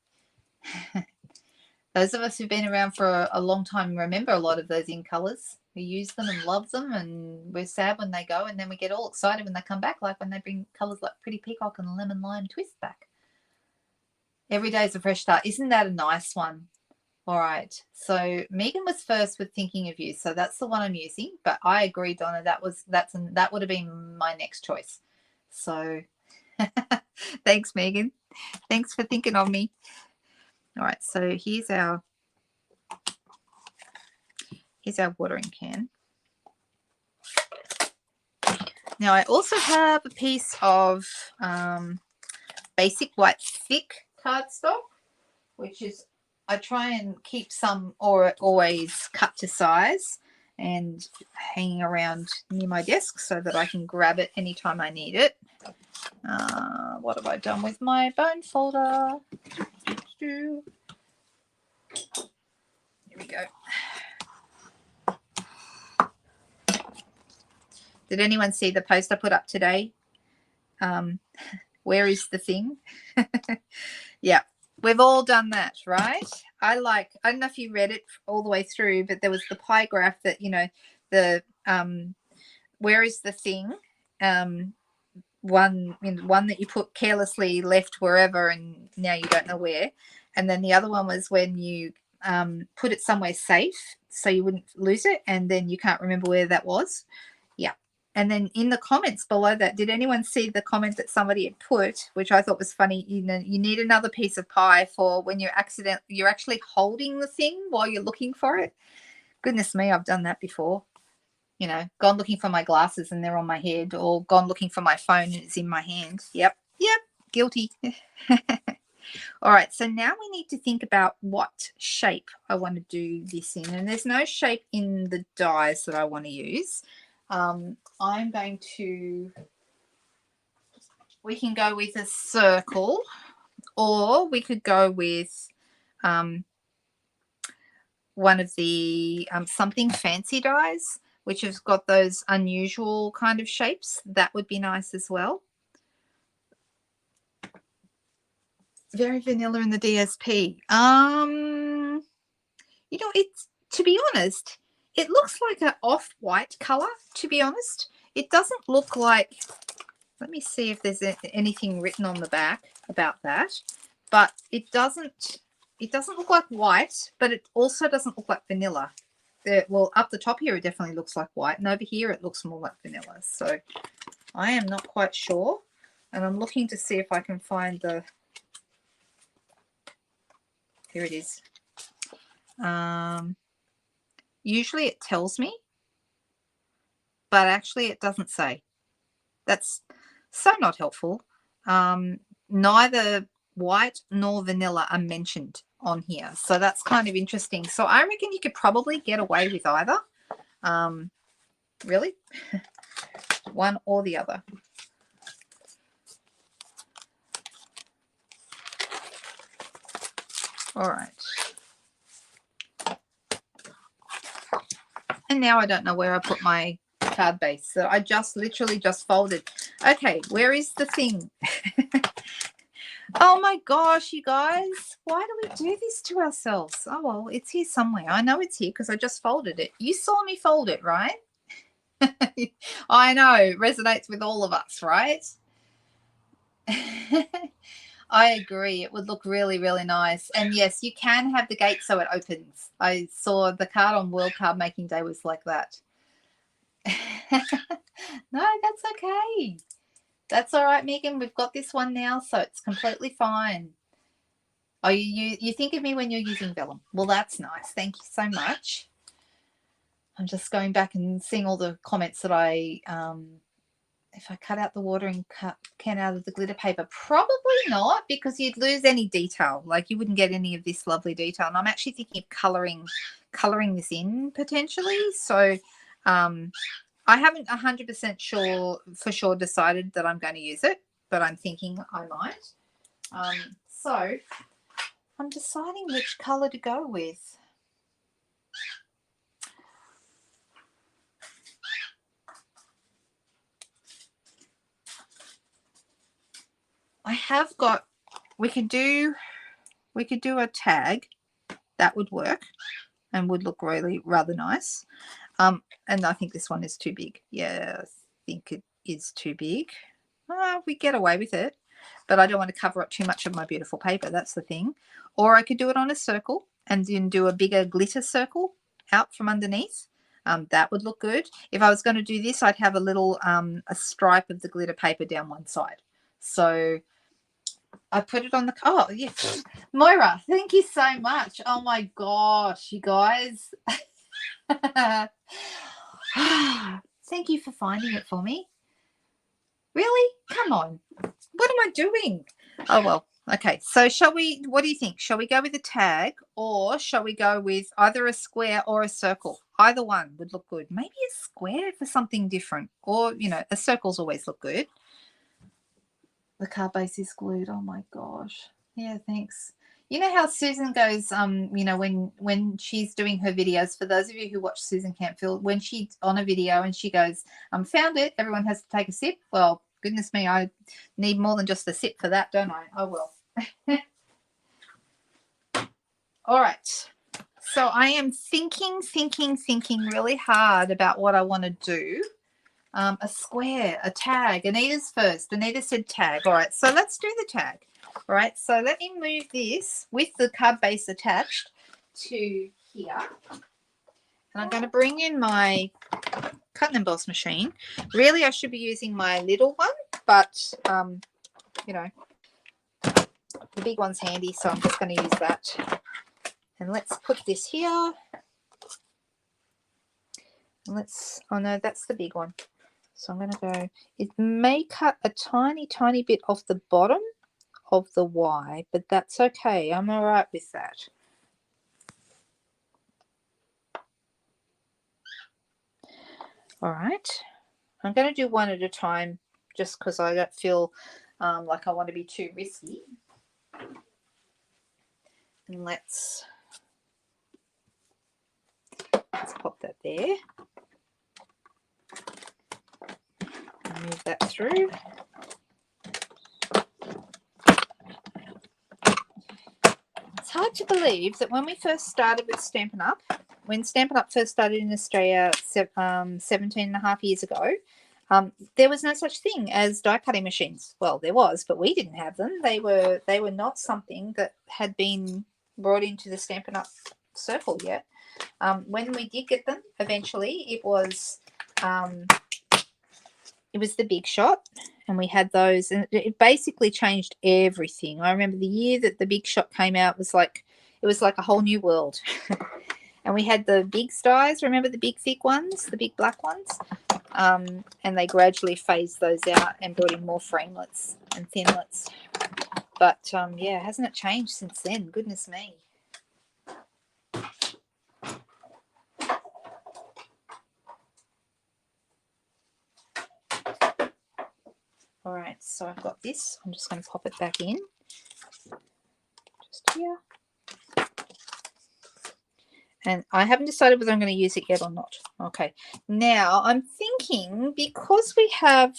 Those of us who've been around for a long time remember a lot of those in colors. We use them and love them, and we're sad when they go, and then we get all excited when they come back, like when they bring colors like Pretty Peacock and Lemon Lime Twist back. Every day is a fresh start. Isn't that a nice one? All right. So Megan was first with Thinking of You, so that's the one I'm using. But I agree, Donna. That would have been my next choice. So thanks, Megan. Thanks for thinking of me. All right, so here's our watering can. Now I also have a piece of basic white thick cardstock, which is, I try and keep some or always cut to size and hanging around near my desk so that I can grab it anytime I need it. What have I done with my bone folder? Here we go. Did anyone see the post I put up today? Where is the thing? Yeah, we've all done that, right? I don't know if you read it all the way through, but there was the pie graph that, you know, the where is the thing? One that you put carelessly left wherever and now you don't know where. And then the other one was when you put it somewhere safe so you wouldn't lose it, and then you can't remember where that was. Yeah. And then in the comments below that, did anyone see the comment that somebody had put, which I thought was funny? You know, you need another piece of pie for when you're actually holding the thing while you're looking for it. Goodness me, I've done that before. You know, gone looking for my glasses and they're on my head, or gone looking for my phone and it's in my hand. Yep, guilty. All right, so now we need to think about what shape I want to do this in. And there's no shape in the dies that I want to use. I'm going to, we can go with a circle, or we could go with one of the something fancy dies, which has got those unusual kind of shapes. That would be nice as well. Very vanilla in the DSP. You know, it's, to be honest, it looks like an off-white color, to be honest. It doesn't look like, let me see if there's anything written on the back about that, but it doesn't look like white, but it also doesn't look like vanilla. Well, up the top here, it definitely looks like white, and over here, it looks more like vanilla. So I am not quite sure, and I'm looking to see if I can find the, here it is. Usually it tells me, but actually it doesn't say. That's so not helpful. Neither white nor vanilla are mentioned on here, so that's kind of interesting. So I reckon you could probably get away with either. Really, one or the other. All right. And now I don't know where I put my card base. So I literally just folded. Okay, where is the thing? Oh my gosh, you guys. Why do we do this to ourselves? Oh, well, it's here somewhere. I know it's here because I just folded it. You saw me fold it, right? I know. It resonates with all of us, right? I agree. It would look really, really nice. And yes, you can have the gate so it opens. I saw the card on World Card Making Day was like that. No, that's okay. That's all right, Megan. We've got this one now, so it's completely fine. Oh, you think of me when you're using vellum. Well, that's nice. Thank you so much. I'm just going back and seeing all the comments that I if I cut out the watering can out of the glitter paper, probably not, because you'd lose any detail. Like you wouldn't get any of this lovely detail. And I'm actually thinking of coloring this in potentially. So I haven't 100% for sure decided that I'm going to use it, but I'm thinking I might. So I'm deciding which color to go with. I have got, we could do a tag. That would work and would look really rather nice. And I think this one is too big. Yeah, I think it is too big. We get away with it, but I don't want to cover up too much of my beautiful paper. That's the thing. Or I could do it on a circle and then do a bigger glitter circle out from underneath. That would look good. If I was going to do this, I'd have a little a stripe of the glitter paper down one side. So I put it on the, oh, yeah. Moira, thank you so much. Oh, my gosh, you guys. Thank you for finding it for me. Really? Come on. What am I doing? Oh, well, okay. So what do you think? Shall we go with a tag or shall we go with either a square or a circle? Either one would look good. Maybe a square for something different, or, a circle's always look good. The card base is glued. Oh my gosh. Yeah, thanks. You know how Susan goes, when she's doing her videos, for those of you who watch Susan Campfield, when she's on a video and she goes, found it, everyone has to take a sip. Well, goodness me, I need more than just a sip for that, don't I? I will. All right. So I am thinking really hard about what I want to do. A square, a tag. Anita's first. Anita said tag. All right, so let's do the tag. All right, so let me move this with the card base attached to here. And I'm going to bring in my cut and emboss machine. Really, I should be using my little one, but, the big one's handy, so I'm just going to use that. And let's put this here. And oh no, that's the big one. So I'm going to go, it may cut a tiny, tiny bit off the bottom of the Y, but that's okay. I'm all right with that. All right. I'm going to do one at a time just because I don't feel like I want to be too risky. And let's pop that there. Move that through. It's hard to believe that when we first started with Stampin' Up, when Stampin' Up first started in Australia 17 and a half years ago, there was no such thing as die cutting machines. Well, there was, but we didn't have them. They were not something that had been brought into the Stampin' Up circle yet. When we did get them, eventually, it was the Big Shot, and we had those, and it basically changed everything. I remember the year that the Big Shot came out it was like a whole new world. And we had the big dies, remember the big thick ones, the big black ones, and they gradually phased those out and brought in more framelets and thinlets. But yeah, hasn't it changed since then? Goodness me. All right, so I've got this. I'm just going to pop it back in. Just here. And I haven't decided whether I'm going to use it yet or not. Okay, now I'm thinking, because we have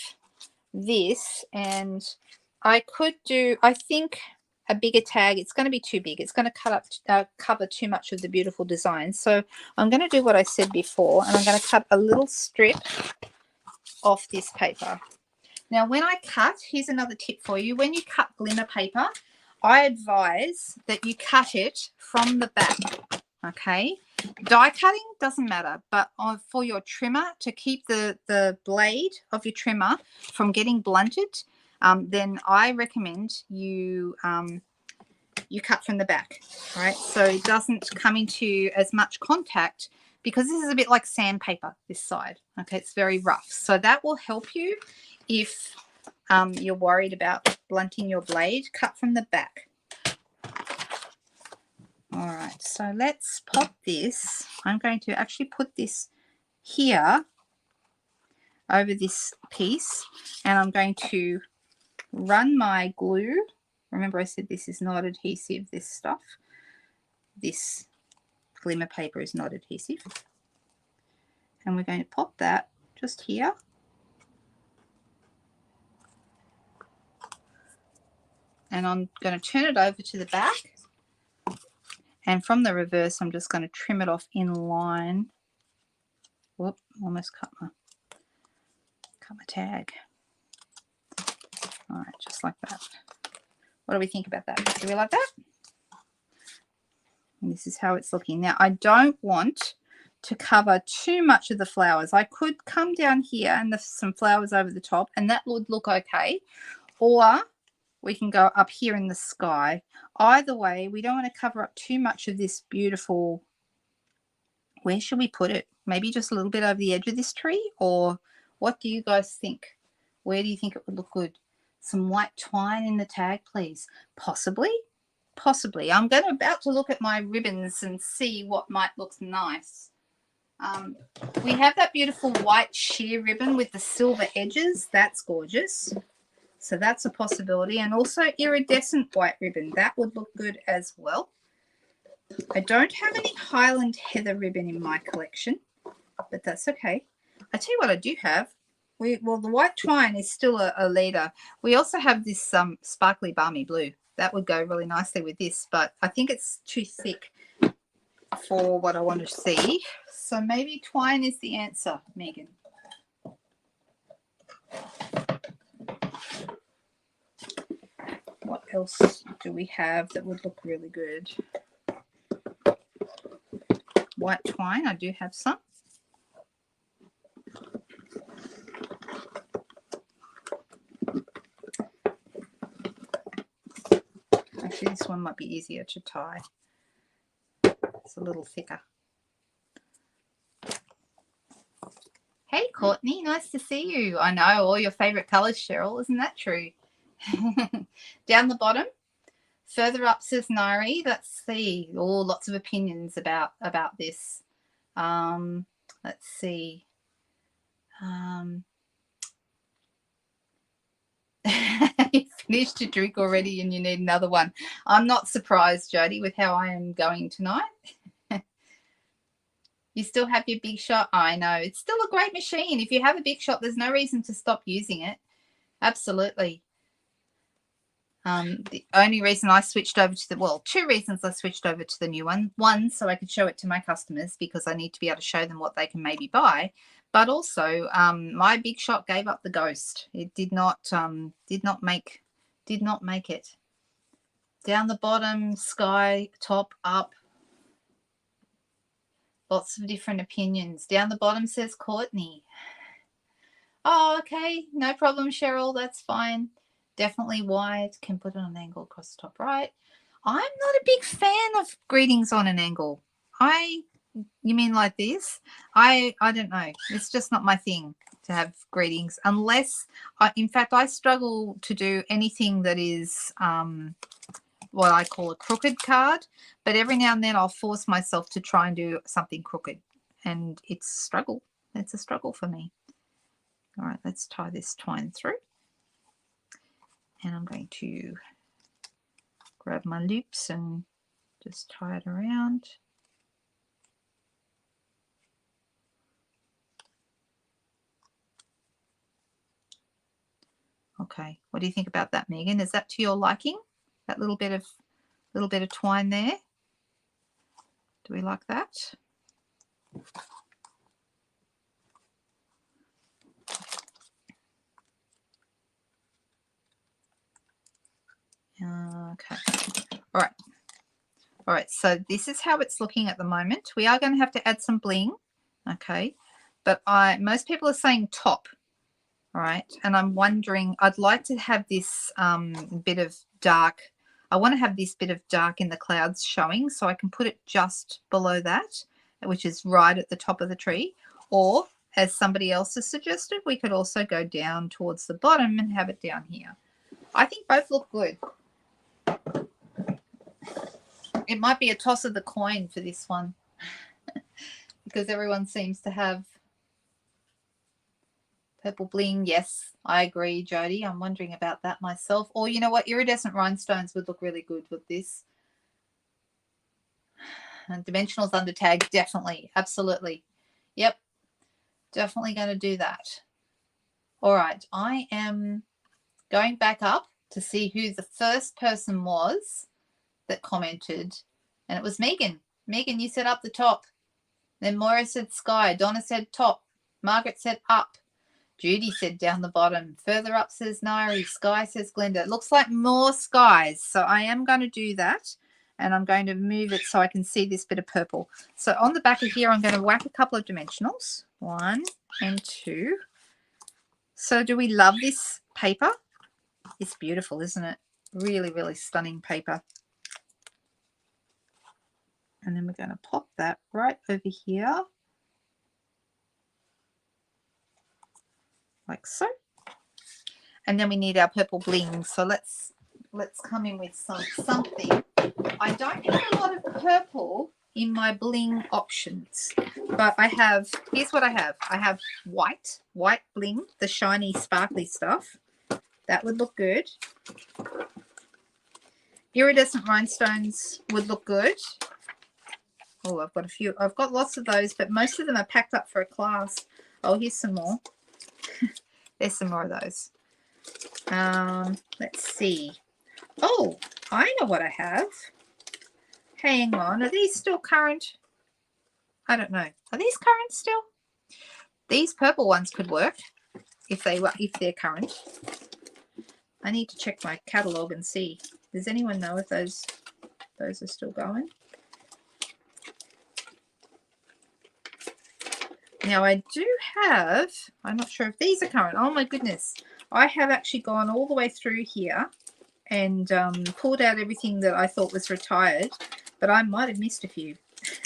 this, and I could do, I think, a bigger tag. It's going to be too big. It's going to cover too much of the beautiful design. So I'm going to do what I said before, and I'm going to cut a little strip off this paper. Now, when I cut, here's another tip for you. When you cut glimmer paper, I advise that you cut it from the back, okay? Die cutting doesn't matter, but for your trimmer, to keep the blade of your trimmer from getting blunted, then I recommend you you cut from the back, right? So it doesn't come into as much contact, because this is a bit like sandpaper, this side, okay? It's very rough. So that will help you if you're worried about blunting your blade. Cut from the back. All right, so let's pop this. I'm going to actually put this here over this piece, and I'm going to run my glue. Remember I said this is not adhesive, this stuff. This glimmer paper is not adhesive. And we're going to pop that just here. And I'm going to turn it over to the back. And from the reverse, I'm just going to trim it off in line. Whoop, almost cut my tag. All right, just like that. What do we think about that? Do we like that? And this is how it's looking. Now, I don't want to cover too much of the flowers. I could come down here and there's some flowers over the top, and that would look okay. Or we can go up here in the sky. Either way, we don't want to cover up too much of this beautiful. Where should we put it? Maybe just a little bit over the edge of this tree? Or what do you guys think? Where do you think it would look good? Some white twine in the tag, please. Possibly. Possibly. I'm about to look at my ribbons and see what might look nice. We have that beautiful white sheer ribbon with the silver edges. That's gorgeous. So that's a possibility. And also iridescent white ribbon. That would look good as well. I don't have any Highland Heather ribbon in my collection, but that's okay. I tell you what I do have. Well, the white twine is still a leader. We also have this sparkly balmy blue. That would go really nicely with this, but I think it's too thick for what I want to see. So maybe twine is the answer, Megan. What else do we have that would look really good? White twine, I do have some. Actually, this one might be easier to tie. It's a little thicker. Hey, Courtney, nice to see you. I know, all your favorite colors, Cheryl. Isn't that true? Down the bottom, further up, says Nairi. Let's see. Oh, lots of opinions about this. Let's see. You finished your drink already and you need another one. I'm not surprised, Jody, with how I am going tonight. You still have your Big Shot? I know. It's still a great machine. If you have a Big Shot, there's no reason to stop using it. Absolutely. The only reason I switched over to two reasons I switched over to the new one. One, so I could show it to my customers because I need to be able to show them what they can maybe buy. But also, my Big Shot gave up the ghost. It did not make it. Down the bottom, sky, top, up. Lots of different opinions. Down the bottom, says Courtney. Oh, okay. No problem, Cheryl. That's fine. Definitely wide. Can put it on an angle across the top right. I'm not a big fan of greetings on an angle. You mean like this? I don't know. It's just not my thing to have greetings unless, in fact, I struggle to do anything that is what I call a crooked card. But every now and then I'll force myself to try and do something crooked. And it's a struggle. It's a struggle for me. All right, let's tie this twine through. And I'm going to grab my loops and just tie it around. Okay, what do you think about that, Megan? Is that to your liking? That little bit of twine there? Do we like that? Okay. All right. All right. So this is how it's looking at the moment. We are going to have to add some bling. Okay. But most people are saying top. All right. And I'm wondering, I'd like to have this bit of dark. I want to have this bit of dark in the clouds showing, so I can put it just below that, which is right at the top of the tree. Or, as somebody else has suggested, we could also go down towards the bottom and have it down here. I think both look good. It might be a toss of the coin for this one because everyone seems to have purple bling. Yes, I agree, Jody. I'm wondering about that myself. Or, you know what? Iridescent rhinestones would look really good with this. And dimensionals under tag, definitely. Absolutely. Yep. Definitely going to do that. All right. I am going back up to see who the first person was that commented. And it was Megan. Megan, you said up the top. Then Moira said sky. Donna said top. Margaret said up. Judy said down the bottom. Further up says Nairi. Sky says Glenda. It looks like more skies. So I am going to do that. And I'm going to move it so I can see this bit of purple. So on the back of here, I'm going to whack a couple of dimensionals. 1 and 2. So do we love this paper? It's beautiful, isn't it? Really, really stunning paper. And then we're going to pop that right over here. Like so. And then we need our purple bling. So let's come in with something. I don't have a lot of purple in my bling options, but I have, here's what I have. I have white bling, the shiny sparkly stuff. That would look good. Iridescent rhinestones would look good. Oh, I've got a few. I've got lots of those, but most of them are packed up for a class. Oh, here's some more. There's some more of those. Let's see. Oh, I know what I have. Hang on. Are these still current? I don't know. Are these current still? These purple ones could work if they're current. I need to check my catalogue and see. Does anyone know if those are still going? Now I do have, I'm not sure if these are current. Oh my goodness. I have actually gone all the way through here and pulled out everything that I thought was retired, but I might have missed a few.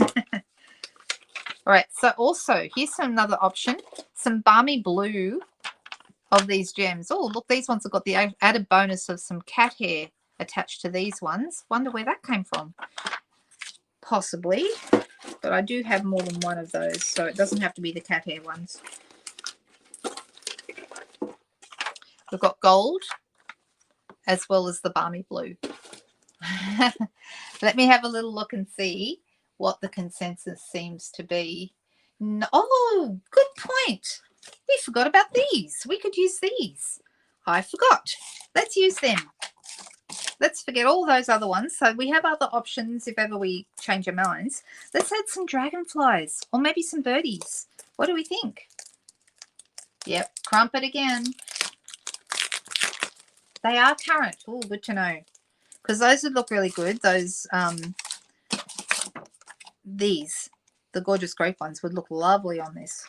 All right, so also here's another option, some balmy blue of these gems. Oh, look, these ones have got the added bonus of some cat hair attached to these ones. Wonder where that came from. Possibly, but I do have more than one of those, so it doesn't have to be the cat hair ones. We've got gold as well as the balmy blue. Let me have a little look and see what the consensus seems to be. No, oh, good point. We forgot about these. We could use these. I forgot. Let's use them. Let's forget all those other ones. So we have other options if ever we change our minds. Let's add some dragonflies or maybe some birdies. What do we think? Yep, crumpet again. They are current. Oh, good to know. Because those would look really good. Those, these, the gorgeous grape ones would look lovely on this.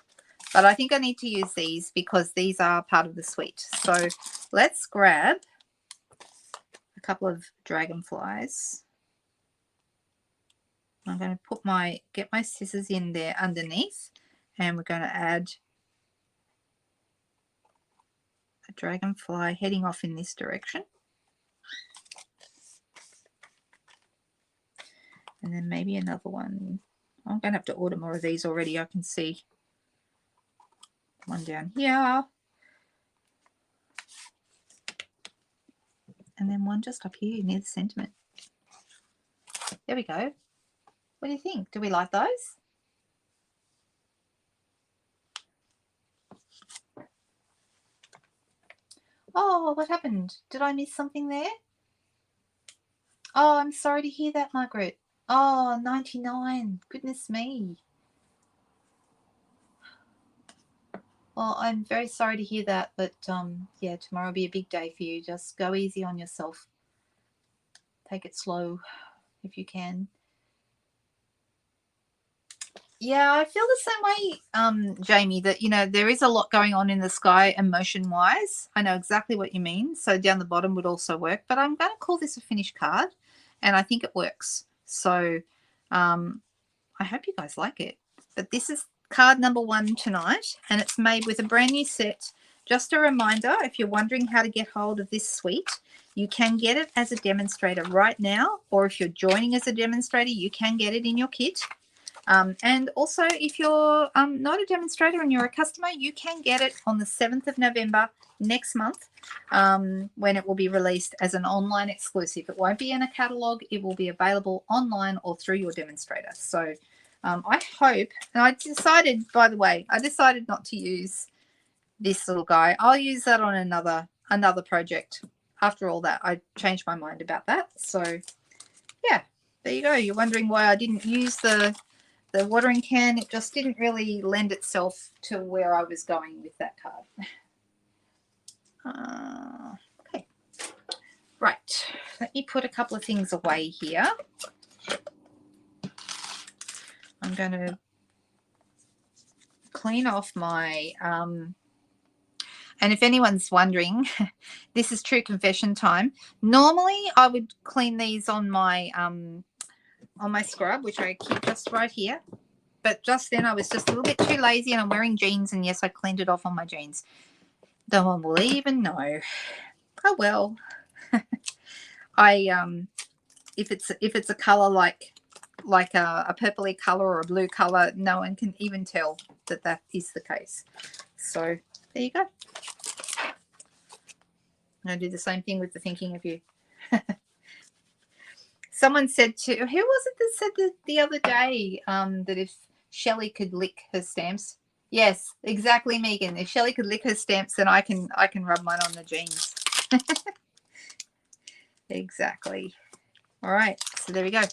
But I think I need to use these because these are part of the suite. So let's grab a couple of dragonflies. I'm going to get my scissors in there underneath, and we're going to add a dragonfly heading off in this direction. And then maybe another one. I'm going to have to order more of these already. I can see one down here. And then one just up here near the sentiment. There we go. What do you think? Do we like those? Oh, what happened? Did I miss something there? Oh, I'm sorry to hear that, Margaret. Oh, 99. Goodness me. Well, I'm very sorry to hear that, but yeah, tomorrow will be a big day for you. Just go easy on yourself. Take it slow if you can. Yeah, I feel the same way, Jamie, that, you know, there is a lot going on in the sky emotion-wise. I know exactly what you mean. So down the bottom would also work, but I'm going to call this a finished card, and I think it works. So I hope you guys like it. But this is card number 1 tonight, and it's made with a brand new set. Just a reminder, if you're wondering how to get hold of this suite, you can get it as a demonstrator right now, or if you're joining as a demonstrator, you can get it in your kit. And also, if you're not a demonstrator and you're a customer, you can get it on the 7th of November next month, when it will be released as an online exclusive. It won't be in a catalogue. It will be available online or through your demonstrator. So I hope, and I decided, by the way, I decided not to use this little guy. I'll use that on another project. After all that, I changed my mind about that. So yeah, there you go. You're wondering why I didn't use the watering can. It just didn't really lend itself to where I was going with that card. Okay, right, let me put a couple of things away here. I'm going to clean off my and if anyone's wondering, this is true confession time. Normally I would clean these on my scrub, which I keep just right here. But just then I was just a little bit too lazy, and I'm wearing jeans, and yes, I cleaned it off on my jeans. No one will even know. Oh well. If it's a color like a purpley color or a blue color, no one can even tell that is the case. So there you go. I'm going to do the same thing with the thinking of you. Someone said to, who was it that said the other day, that if Shelley could lick her stamps? Yes, exactly, Megan. If Shelley could lick her stamps, then I can rub mine on the jeans. Exactly. All right, so there we go.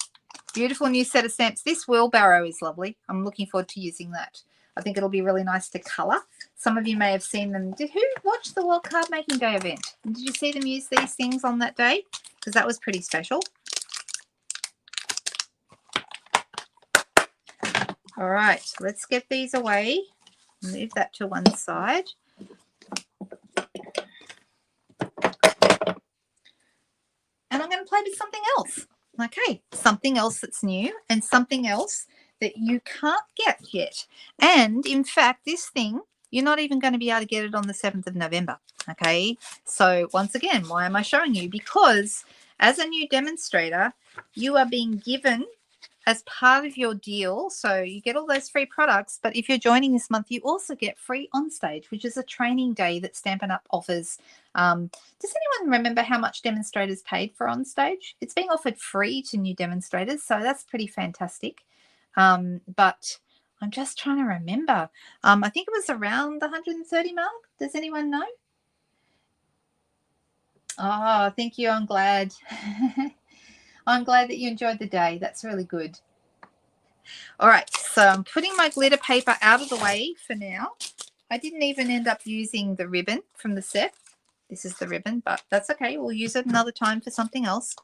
Beautiful new set of stamps. This wheelbarrow is lovely. I'm looking forward to using that. I think it'll be really nice to colour. Some of you may have seen them. Who watched the World Card Making Day event? Did you see them use these things on that day? Because that was pretty special. All right, let's get these away. Move that to one side. And I'm going to play with something else. Okay, something else that's new and something else that you can't get yet. And in fact, this thing, you're not even going to be able to get it on the 7th of November. Okay, so once again, why am I showing you? Because as a new demonstrator, you are being given as part of your deal, so you get all those free products, but if you're joining this month, you also get free on stage, which is a training day that Stampin' Up offers. Does anyone remember how much demonstrators paid for on stage? It's being offered free to new demonstrators, so that's pretty fantastic. But I'm just trying to remember. I think it was around the 130 mark. Does anyone know? Oh, thank you. I'm glad. I'm glad that you enjoyed the day. That's really good. All right, so I'm putting my glitter paper out of the way for now. I didn't even end up using the ribbon from the set. This is the ribbon, but that's okay. We'll use it another time for something else.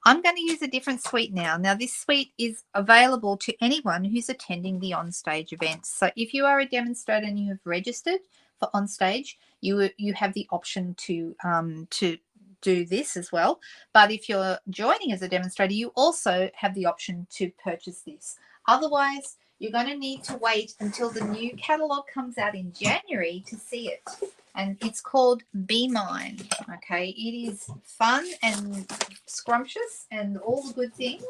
I'm going to use a different suite now. Now, this suite is available to anyone who's attending the onstage events. So if you are a demonstrator and you have registered for onstage, you have the option to do this as well. But if you're joining as a demonstrator, you also have the option to purchase this. Otherwise, you're going to need to wait until the new catalogue comes out in January to see it. And it's called Be Mine. Okay, it is fun and scrumptious and all the good things.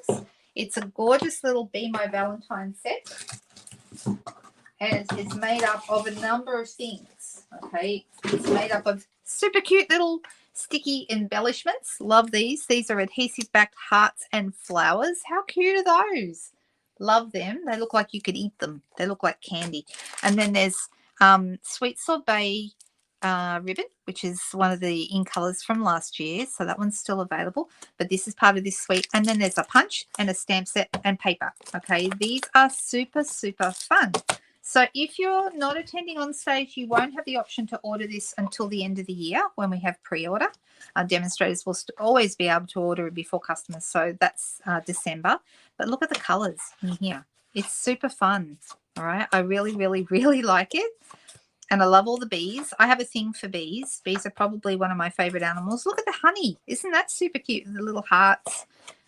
It's a gorgeous little Be My Valentine set. And it's made up of a number of things. Okay, it's made up of super cute little sticky embellishments. Love these. These are adhesive backed hearts and flowers. How cute are those? Love them. They look like you could eat them. They look like candy. And then there's Sweet Sorbet ribbon, which is one of the in colors from last year. So that one's still available. But this is part of this suite. And then there's a punch and a stamp set and paper. Okay, these are super, super fun. So if you're not attending on stage, you won't have the option to order this until the end of the year when we have pre-order. Our demonstrators will always be able to order it before customers. So that's December. But look at the colors in here. It's super fun. All right. I really, really, really like it. And I love all the bees. I have a thing for bees. Bees are probably one of my favorite animals. Look at the honey. Isn't that super cute? The little hearts.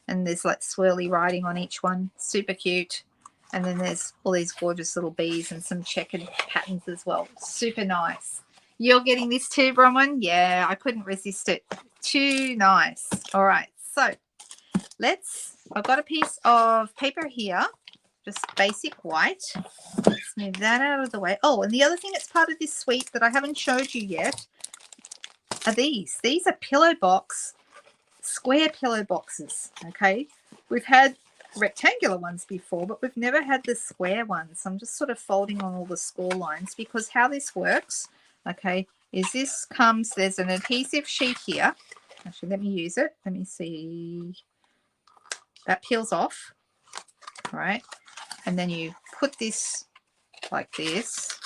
And there's like swirly writing on each one. Super cute. And then there's all these gorgeous little bees and some checkered patterns as well. Super nice. You're getting this too, Bronwyn? Yeah, I couldn't resist it. Too nice. All right. So I've got a piece of paper here. Just basic white. Let's move that out of the way. Oh, and the other thing that's part of this suite that I haven't showed you yet are these. These are pillow box, square pillow boxes, okay? We've had rectangular ones before, but we've never had the square ones. I'm just sort of folding on all the score lines because how this works, okay, is there's an adhesive sheet here. Actually, let me use it. Let me see. That peels off, all right? And then you put this like this.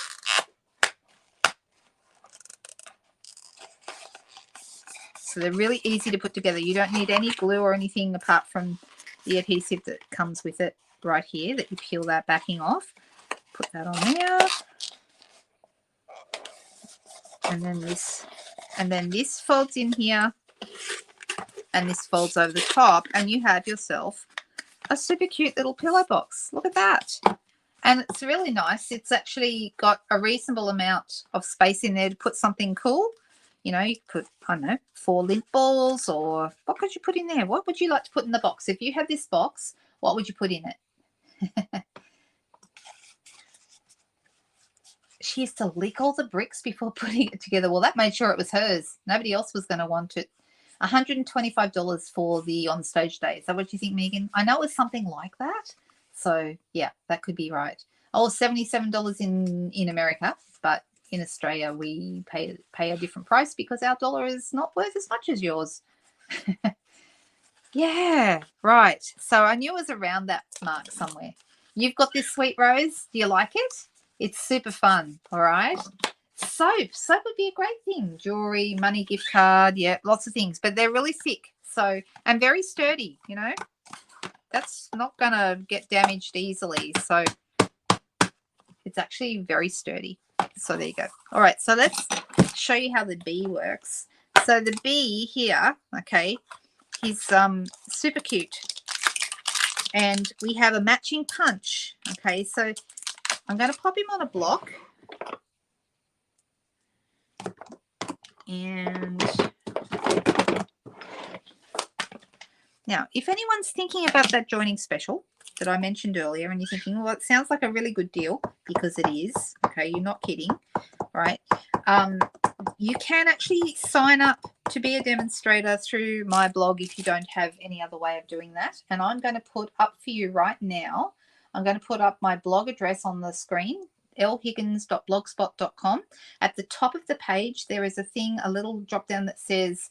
So they're really easy to put together. You don't need any glue or anything apart from the adhesive that comes with it right here that you peel that backing off. Put that on there. And then this folds in here and this folds over the top and you have yourself a super cute little pillow box. Look at that. And it's really nice. It's actually got a reasonable amount of space in there to put something cool. You know, you could put, I don't know, 4 lint balls or what could you put in there? What would you like to put in the box? If you had this box, what would you put in it? She used to lick all the bricks before putting it together. Well, that made sure it was hers. Nobody else was going to want it. $125 for the on-stage day. Is that what you think, Megan? I know it was something like that. So, yeah, that could be right. Oh, $77 in America, but in Australia we pay a different price because our dollar is not worth as much as yours. Yeah, right. So I knew it was around that mark somewhere. You've got this, Sweet Rose. Do you like it? It's super fun, all right? Soap would be a great thing. Jewelry, money, gift card, yeah, lots of things. But they're really thick, so and very sturdy, you know. That's not going to get damaged easily. So it's actually very sturdy. So there you go. All right, so let's show you how the bee works. So the bee here, okay, he's super cute. And we have a matching punch. Okay, so I'm going to pop him on a block. And now, if anyone's thinking about that joining special that I mentioned earlier and you're thinking, well, it sounds like a really good deal because it is. Okay, you're not kidding, right? You can actually sign up to be a demonstrator through my blog if you don't have any other way of doing that. And I'm going to put up for you right now, I'm going to put up my blog address on the screen, lhiggins.blogspot.com. At the top of the page, there is a little drop down that says,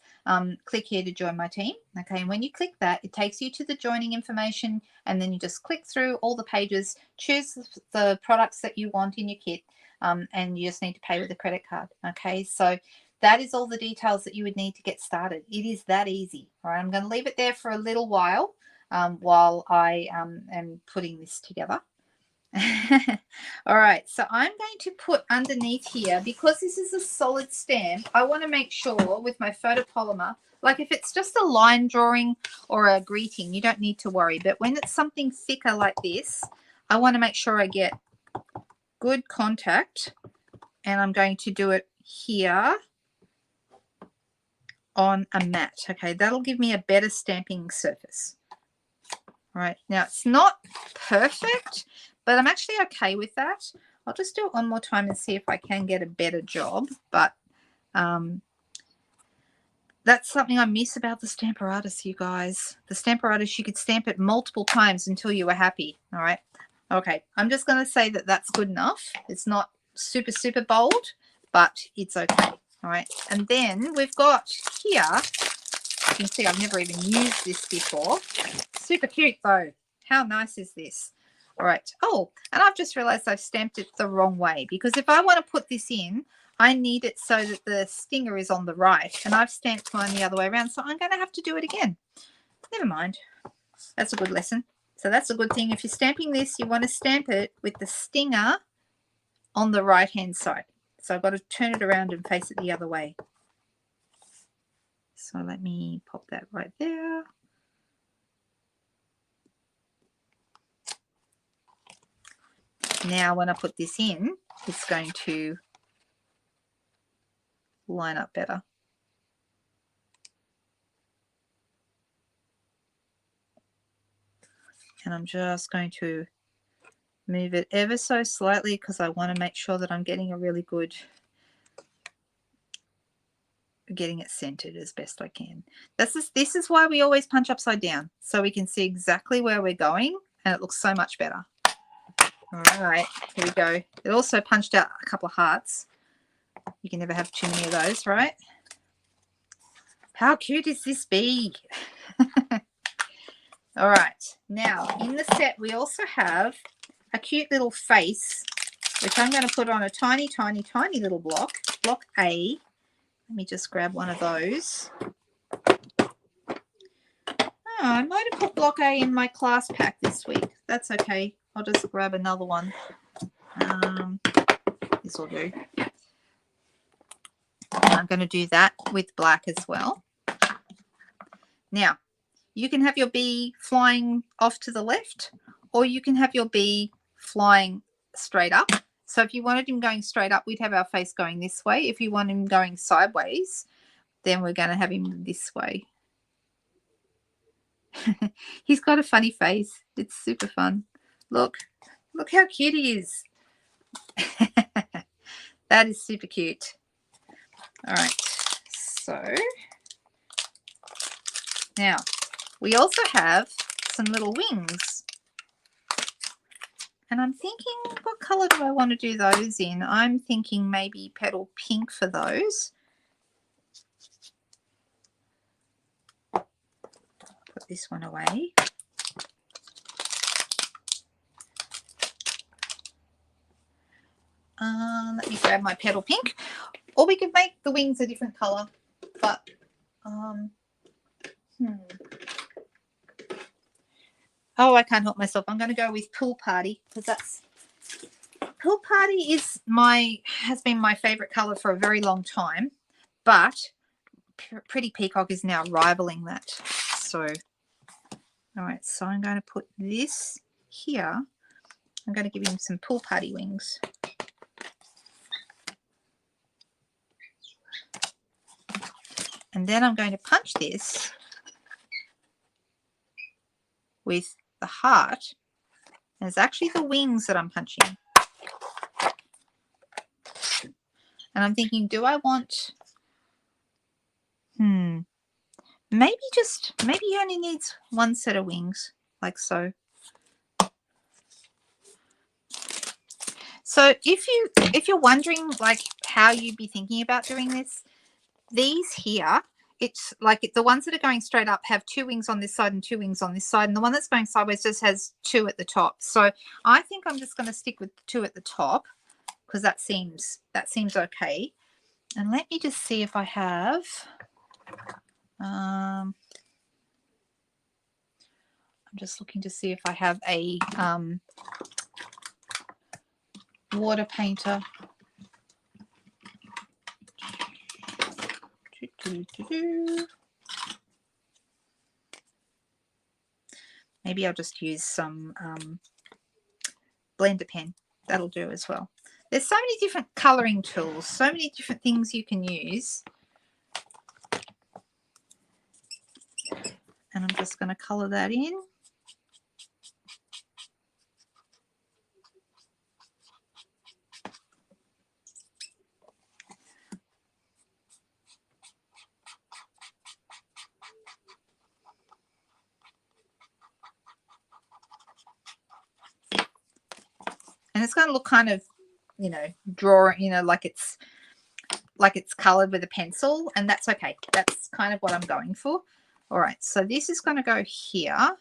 click here to join my team. Okay, and when you click that, it takes you to the joining information, and then you just click through all the pages, choose the products that you want in your kit, and you just need to pay with a credit card. Okay, so that is all the details that you would need to get started. It is that easy. All right, I'm going to leave it there for a little while I am putting this together. All right, so I'm going to put underneath here, because this is a solid stamp, I want to make sure with my photopolymer, like if it's just a line drawing or a greeting, you don't need to worry. But when it's something thicker like this, I want to make sure I get good contact, and I'm going to do it here on a mat. Okay, that'll give me a better stamping surface. All right, now it's not perfect, but I'm actually okay with that. I'll just do it one more time and see if I can get a better job. But that's something I miss about the Stamparatus, you guys. The Stamparatus, you could stamp it multiple times until you were happy. All right. Okay, I'm just going to say that that's good enough. It's not super, super bold, but it's okay. All right. And then we've got here, you can see I've never even used this before. Super cute, though. How nice is this? All right. Oh, and I've just realized I've stamped it the wrong way, because if I want to put this in, I need it so that the stinger is on the right, and I've stamped mine the other way around, so I'm going to have to do it again. Never mind. That's a good lesson. So that's a good thing. If you're stamping this, you want to stamp it with the stinger on the right-hand side. So I've got to turn it around and face it the other way. So let me pop that right there. Now when I put this in, it's going to line up better. And I'm just going to move it ever so slightly because I want to make sure that I'm getting a really good, getting it centered as best I can. This is why we always punch upside down, so we can see exactly where we're going, and it looks so much better. All right, here we go. It also punched out a couple of hearts. You can never have too many of those, right? How cute is this bee? All right, now in the set we also have a cute little face, which I'm going to put on a tiny, tiny, tiny little block, block A. Let me just grab one of those. Oh, I might have put block A in my class pack this week. That's okay. I'll just grab another one. This will do. And I'm going to do that with black as well. Now, you can have your bee flying off to the left, or you can have your bee flying straight up. So if you wanted him going straight up, we'd have our face going this way. If you want him going sideways, then we're going to have him this way. He's got a funny face. It's super fun. Look how cute he is. That is super cute. All right, so now we also have some little wings. And I'm thinking, what color do I want to do those in? I'm thinking maybe petal pink for those. Put this one away. Let me grab my petal pink. Or we could make the wings a different color. But, oh, I can't help myself. I'm going to go with Pool Party, because that's Pool Party has been my favorite color for a very long time, but Pretty Peacock is now rivaling that. So, all right, so I'm going to put this here. I'm going to give him some Pool Party wings. And then I'm going to punch this with the heart. And it's actually the wings that I'm punching. And I'm thinking, do I want, maybe he only needs one set of wings, like so. So if you're wondering like how you'd be thinking about doing this, these here, it's like the ones that are going straight up have 2 wings on this side and 2 wings on this side, and the one that's going sideways just has 2 at the top. So I think I'm just going to stick with 2 at the top, because that seems okay. And let me just see if I have I'm just looking to see if I have a water painter. Maybe I'll just use some blender pen. That'll do as well. There's so many different coloring tools, so many different things you can use. And I'm just going to color that in. And it's going to look kind of, like it's colored with a pencil, and that's okay. That's kind of what I'm going for. All right, so this is going to go here.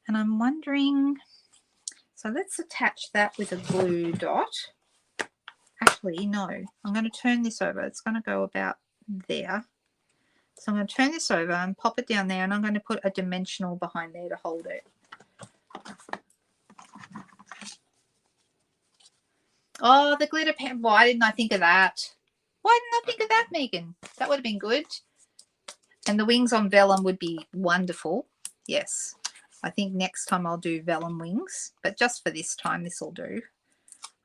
And I'm wondering, So let's attach that with a glue dot. Actually, no, I'm going to turn this over. It's going to go about there. So I'm going to turn this over and pop it down there, and I'm going to put a dimensional behind there to hold it. Oh, the glitter pen. Why didn't I think of that? Why didn't I think of that, Megan? That would have been good. And the wings on vellum would be wonderful. Yes. I think next time I'll do vellum wings. But just for this time, this will do.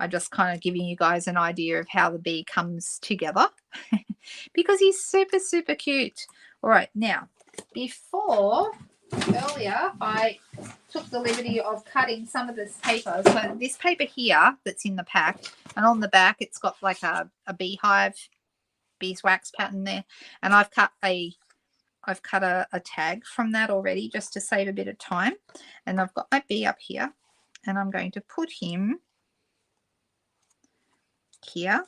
I'm just kind of giving you guys an idea of how the bee comes together. Because he's super, super cute. All right. Now, before... Earlier, I took the liberty of cutting some of this paper. So this paper here that's in the pack, and on the back it's got like a beehive, beeswax pattern there. And I've cut a tag from that already just to save a bit of time. And I've got my bee up here, and I'm going to put him here.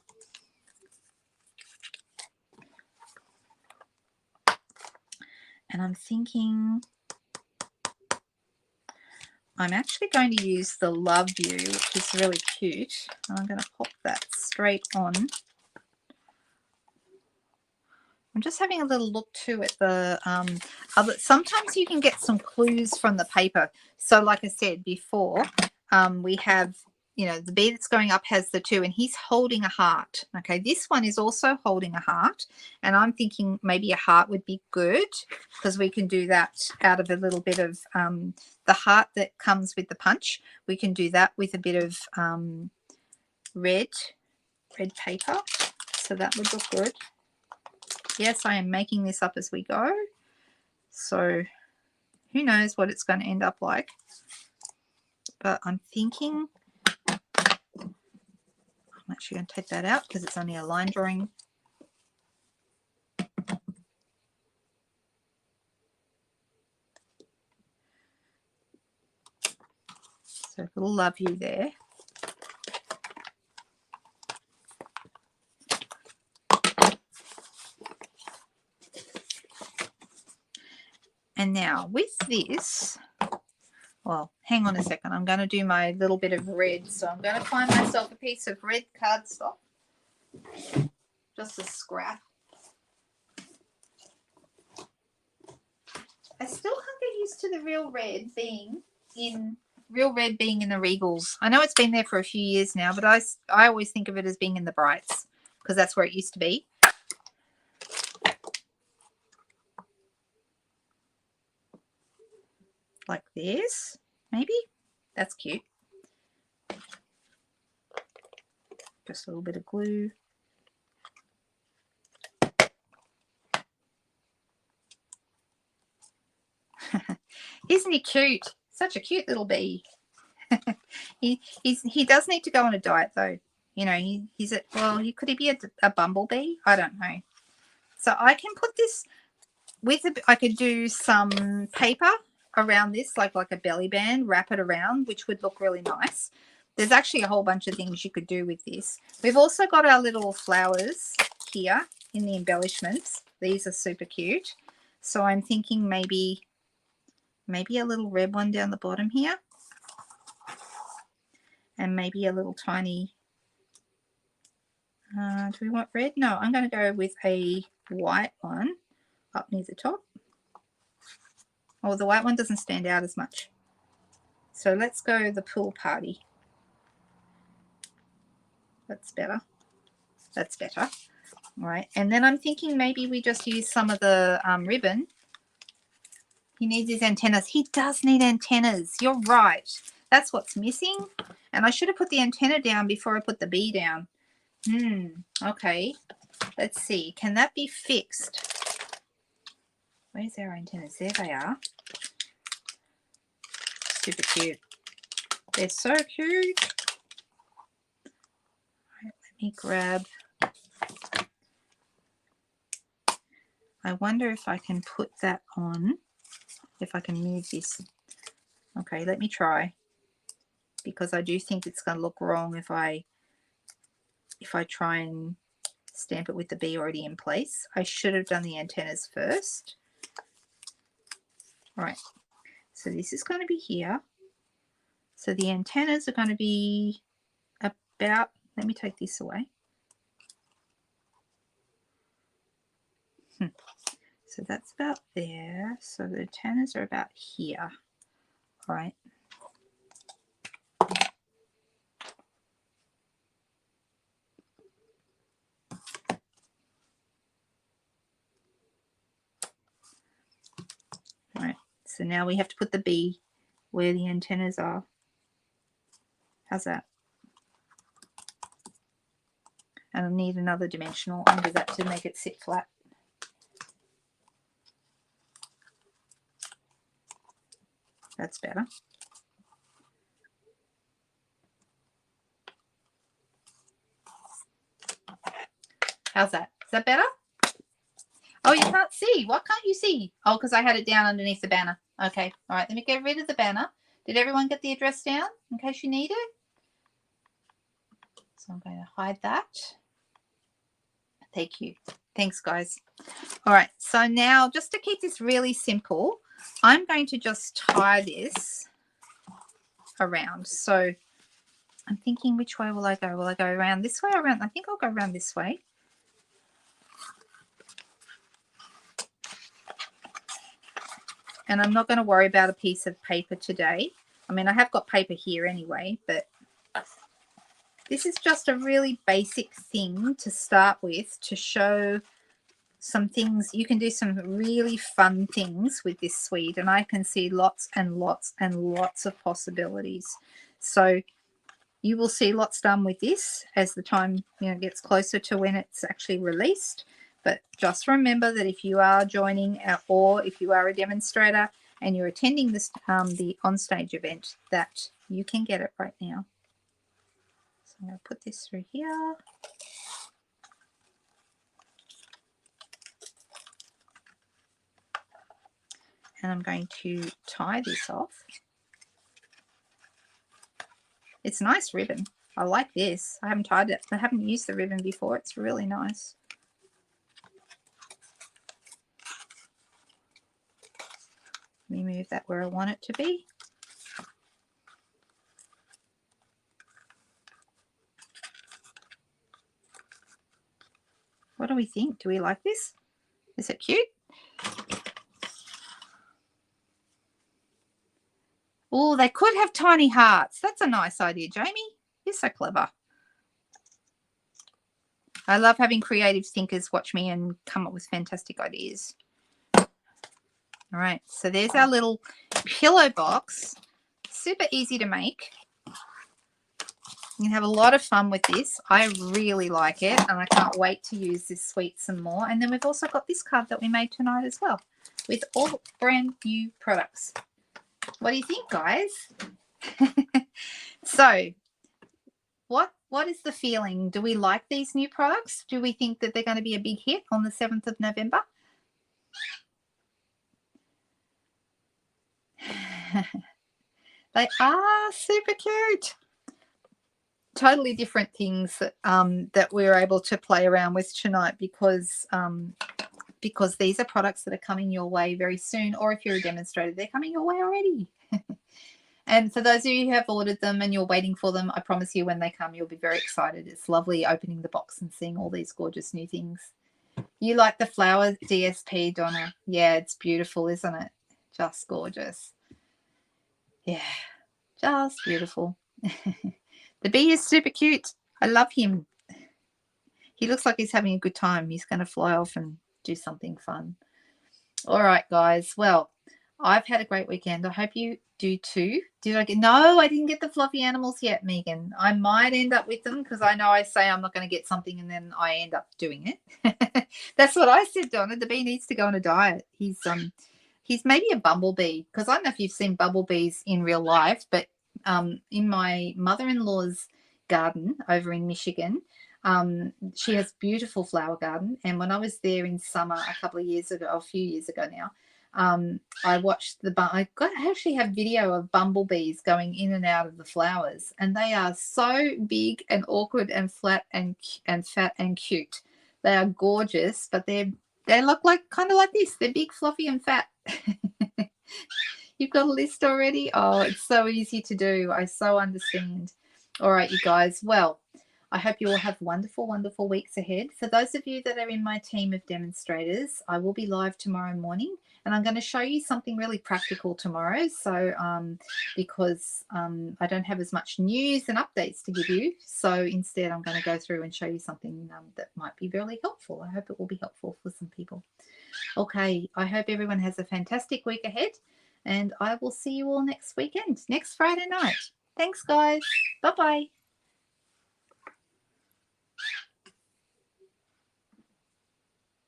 And I'm thinking... I'm actually going to use the Love You, which is really cute. And I'm going to pop that straight on. I'm just having a little look too at the other. Sometimes you can get some clues from the paper. So like I said before, we have, you know, the bee that's going up has the 2, and he's holding a heart. Okay, this one is also holding a heart, and I'm thinking maybe a heart would be good, because we can do that out of a little bit of the heart that comes with the punch. We can do that with a bit of red paper, so that would look good. Yes, I am making this up as we go, so who knows what it's going to end up like. But I'm thinking... I'm actually going to take that out because it's only a line drawing. So a little Love You there. And now with this, well, hang on a second. I'm going to do my little bit of red. So I'm going to find myself a piece of red cardstock. Just a scrap. I still can't get used to the real red being in the Regals. I know it's been there for a few years now, but I always think of it as being in the Brights because that's where it used to be. Like this, maybe. That's cute. Just a little bit of glue. Isn't he cute? Such a cute little bee. He does need to go on a diet though. You know, could he be a bumblebee? I don't know. So I can put this with I could do some paper around this, like a belly band, wrap it around, which would look really nice. There's actually a whole bunch of things you could do with this. We've also got our little flowers here in the embellishments. These are super cute. So I'm thinking maybe a little red one down the bottom here. And maybe a little tiny, do we want red? No, I'm going to go with a white one up near the top. Oh, the white one doesn't stand out as much. So let's go the pool party. That's better. That's better. All right. And then I'm thinking maybe we just use some of the ribbon. He needs his antennas. He does need antennas. You're right. That's what's missing. And I should have put the antenna down before I put the bee down. Okay. Let's see. Can that be fixed? Where's our antennas? There they are. Super cute. They're so cute. All right, let me grab. I wonder if I can put that on. If I can move this. Okay, let me try. Because I do think it's going to look wrong if I try and stamp it with the bee already in place. I should have done the antennas first. All right, so this is going to be here. So the antennas are going to be about, let me take this away. So that's about there. So the antennas are about here. All right. All right. So now we have to put the bee where the antennas are. How's that? And I need another dimensional under that to make it sit flat. That's better. How's that? Is that better? Oh, you can't see. What can't you see? Oh, because I had it down underneath the banner. Okay. All right. Let me get rid of the banner. Did everyone get the address down in case you need it? So I'm going to hide that. Thank you. Thanks, guys. All right. So now, just to keep this really simple, I'm going to just tie this around. So I'm thinking, which way will I go? Will I go around this way or around? I think I'll go around this way. And I'm not going to worry about a piece of paper today. I mean, I have got paper here anyway, but this is just a really basic thing to start with to show some things. You can do some really fun things with this suite, and I can see lots and lots and lots of possibilities. So you will see lots done with this as the time gets closer to when it's actually released. But just remember that if you are joining or if you are a demonstrator and you're attending this the onstage event, that you can get it right now. So I'm going to put this through here. And I'm going to tie this off. It's nice ribbon. I like this. I haven't tied it. I haven't used the ribbon before. It's really nice. Let me move that where I want it to be. What do we think? Do we like this? Is it cute? Oh, they could have tiny hearts. That's a nice idea, Jamie. You're so clever. I love having creative thinkers watch me and come up with fantastic ideas. All right, so there's our little pillow box. Super easy to make. You can have a lot of fun with this. I really like it, and I can't wait to use this suite some more. And then we've also got this card that we made tonight as well with all brand new products. What do you think, guys? So what is the feeling? Do we like these new products? Do we think that they're going to be a big hit on the 7th of November? They are super cute. Totally different things that that we're able to play around with tonight because these are products that are coming your way very soon, or if you're a demonstrator, they're coming your way already. And for those of you who have ordered them and you're waiting for them, I promise you when they come, you'll be very excited. It's lovely opening the box and seeing all these gorgeous new things. You like the flower DSP, Donna? Yeah, it's beautiful, isn't it? Just gorgeous. Yeah, just beautiful. The bee is super cute. I love him. He looks like he's having a good time. He's going to fly off and do something fun. All right, guys. Well, I've had a great weekend. I hope you do too. No, I didn't get the fluffy animals yet, Megan. I might end up with them because I know I say I'm not going to get something and then I end up doing it. That's what I said, Donna. The bee needs to go on a diet. He's maybe a bumblebee, because I don't know if you've seen bumblebees in real life, but in my mother-in-law's garden over in Michigan, she has beautiful flower garden, and when I was there in summer a few years ago now, I watched I actually have video of bumblebees going in and out of the flowers, and they are so big and awkward and flat and fat and cute. They are gorgeous, but they look like kind of like this. They're big, fluffy, and fat. You've got a list already? Oh, it's so easy to do. I so understand. All right, you guys. Well, I hope you all have wonderful, wonderful weeks ahead. For those of you that are in my team of demonstrators, I will be live tomorrow morning, and I'm going to show you something really practical tomorrow. So because I don't have as much news and updates to give you, so instead I'm going to go through and show you something that might be really helpful. I hope it will be helpful for some people. Okay, I hope everyone has a fantastic week ahead, and I will see you all next weekend, next Friday night. Thanks, guys. Bye-bye.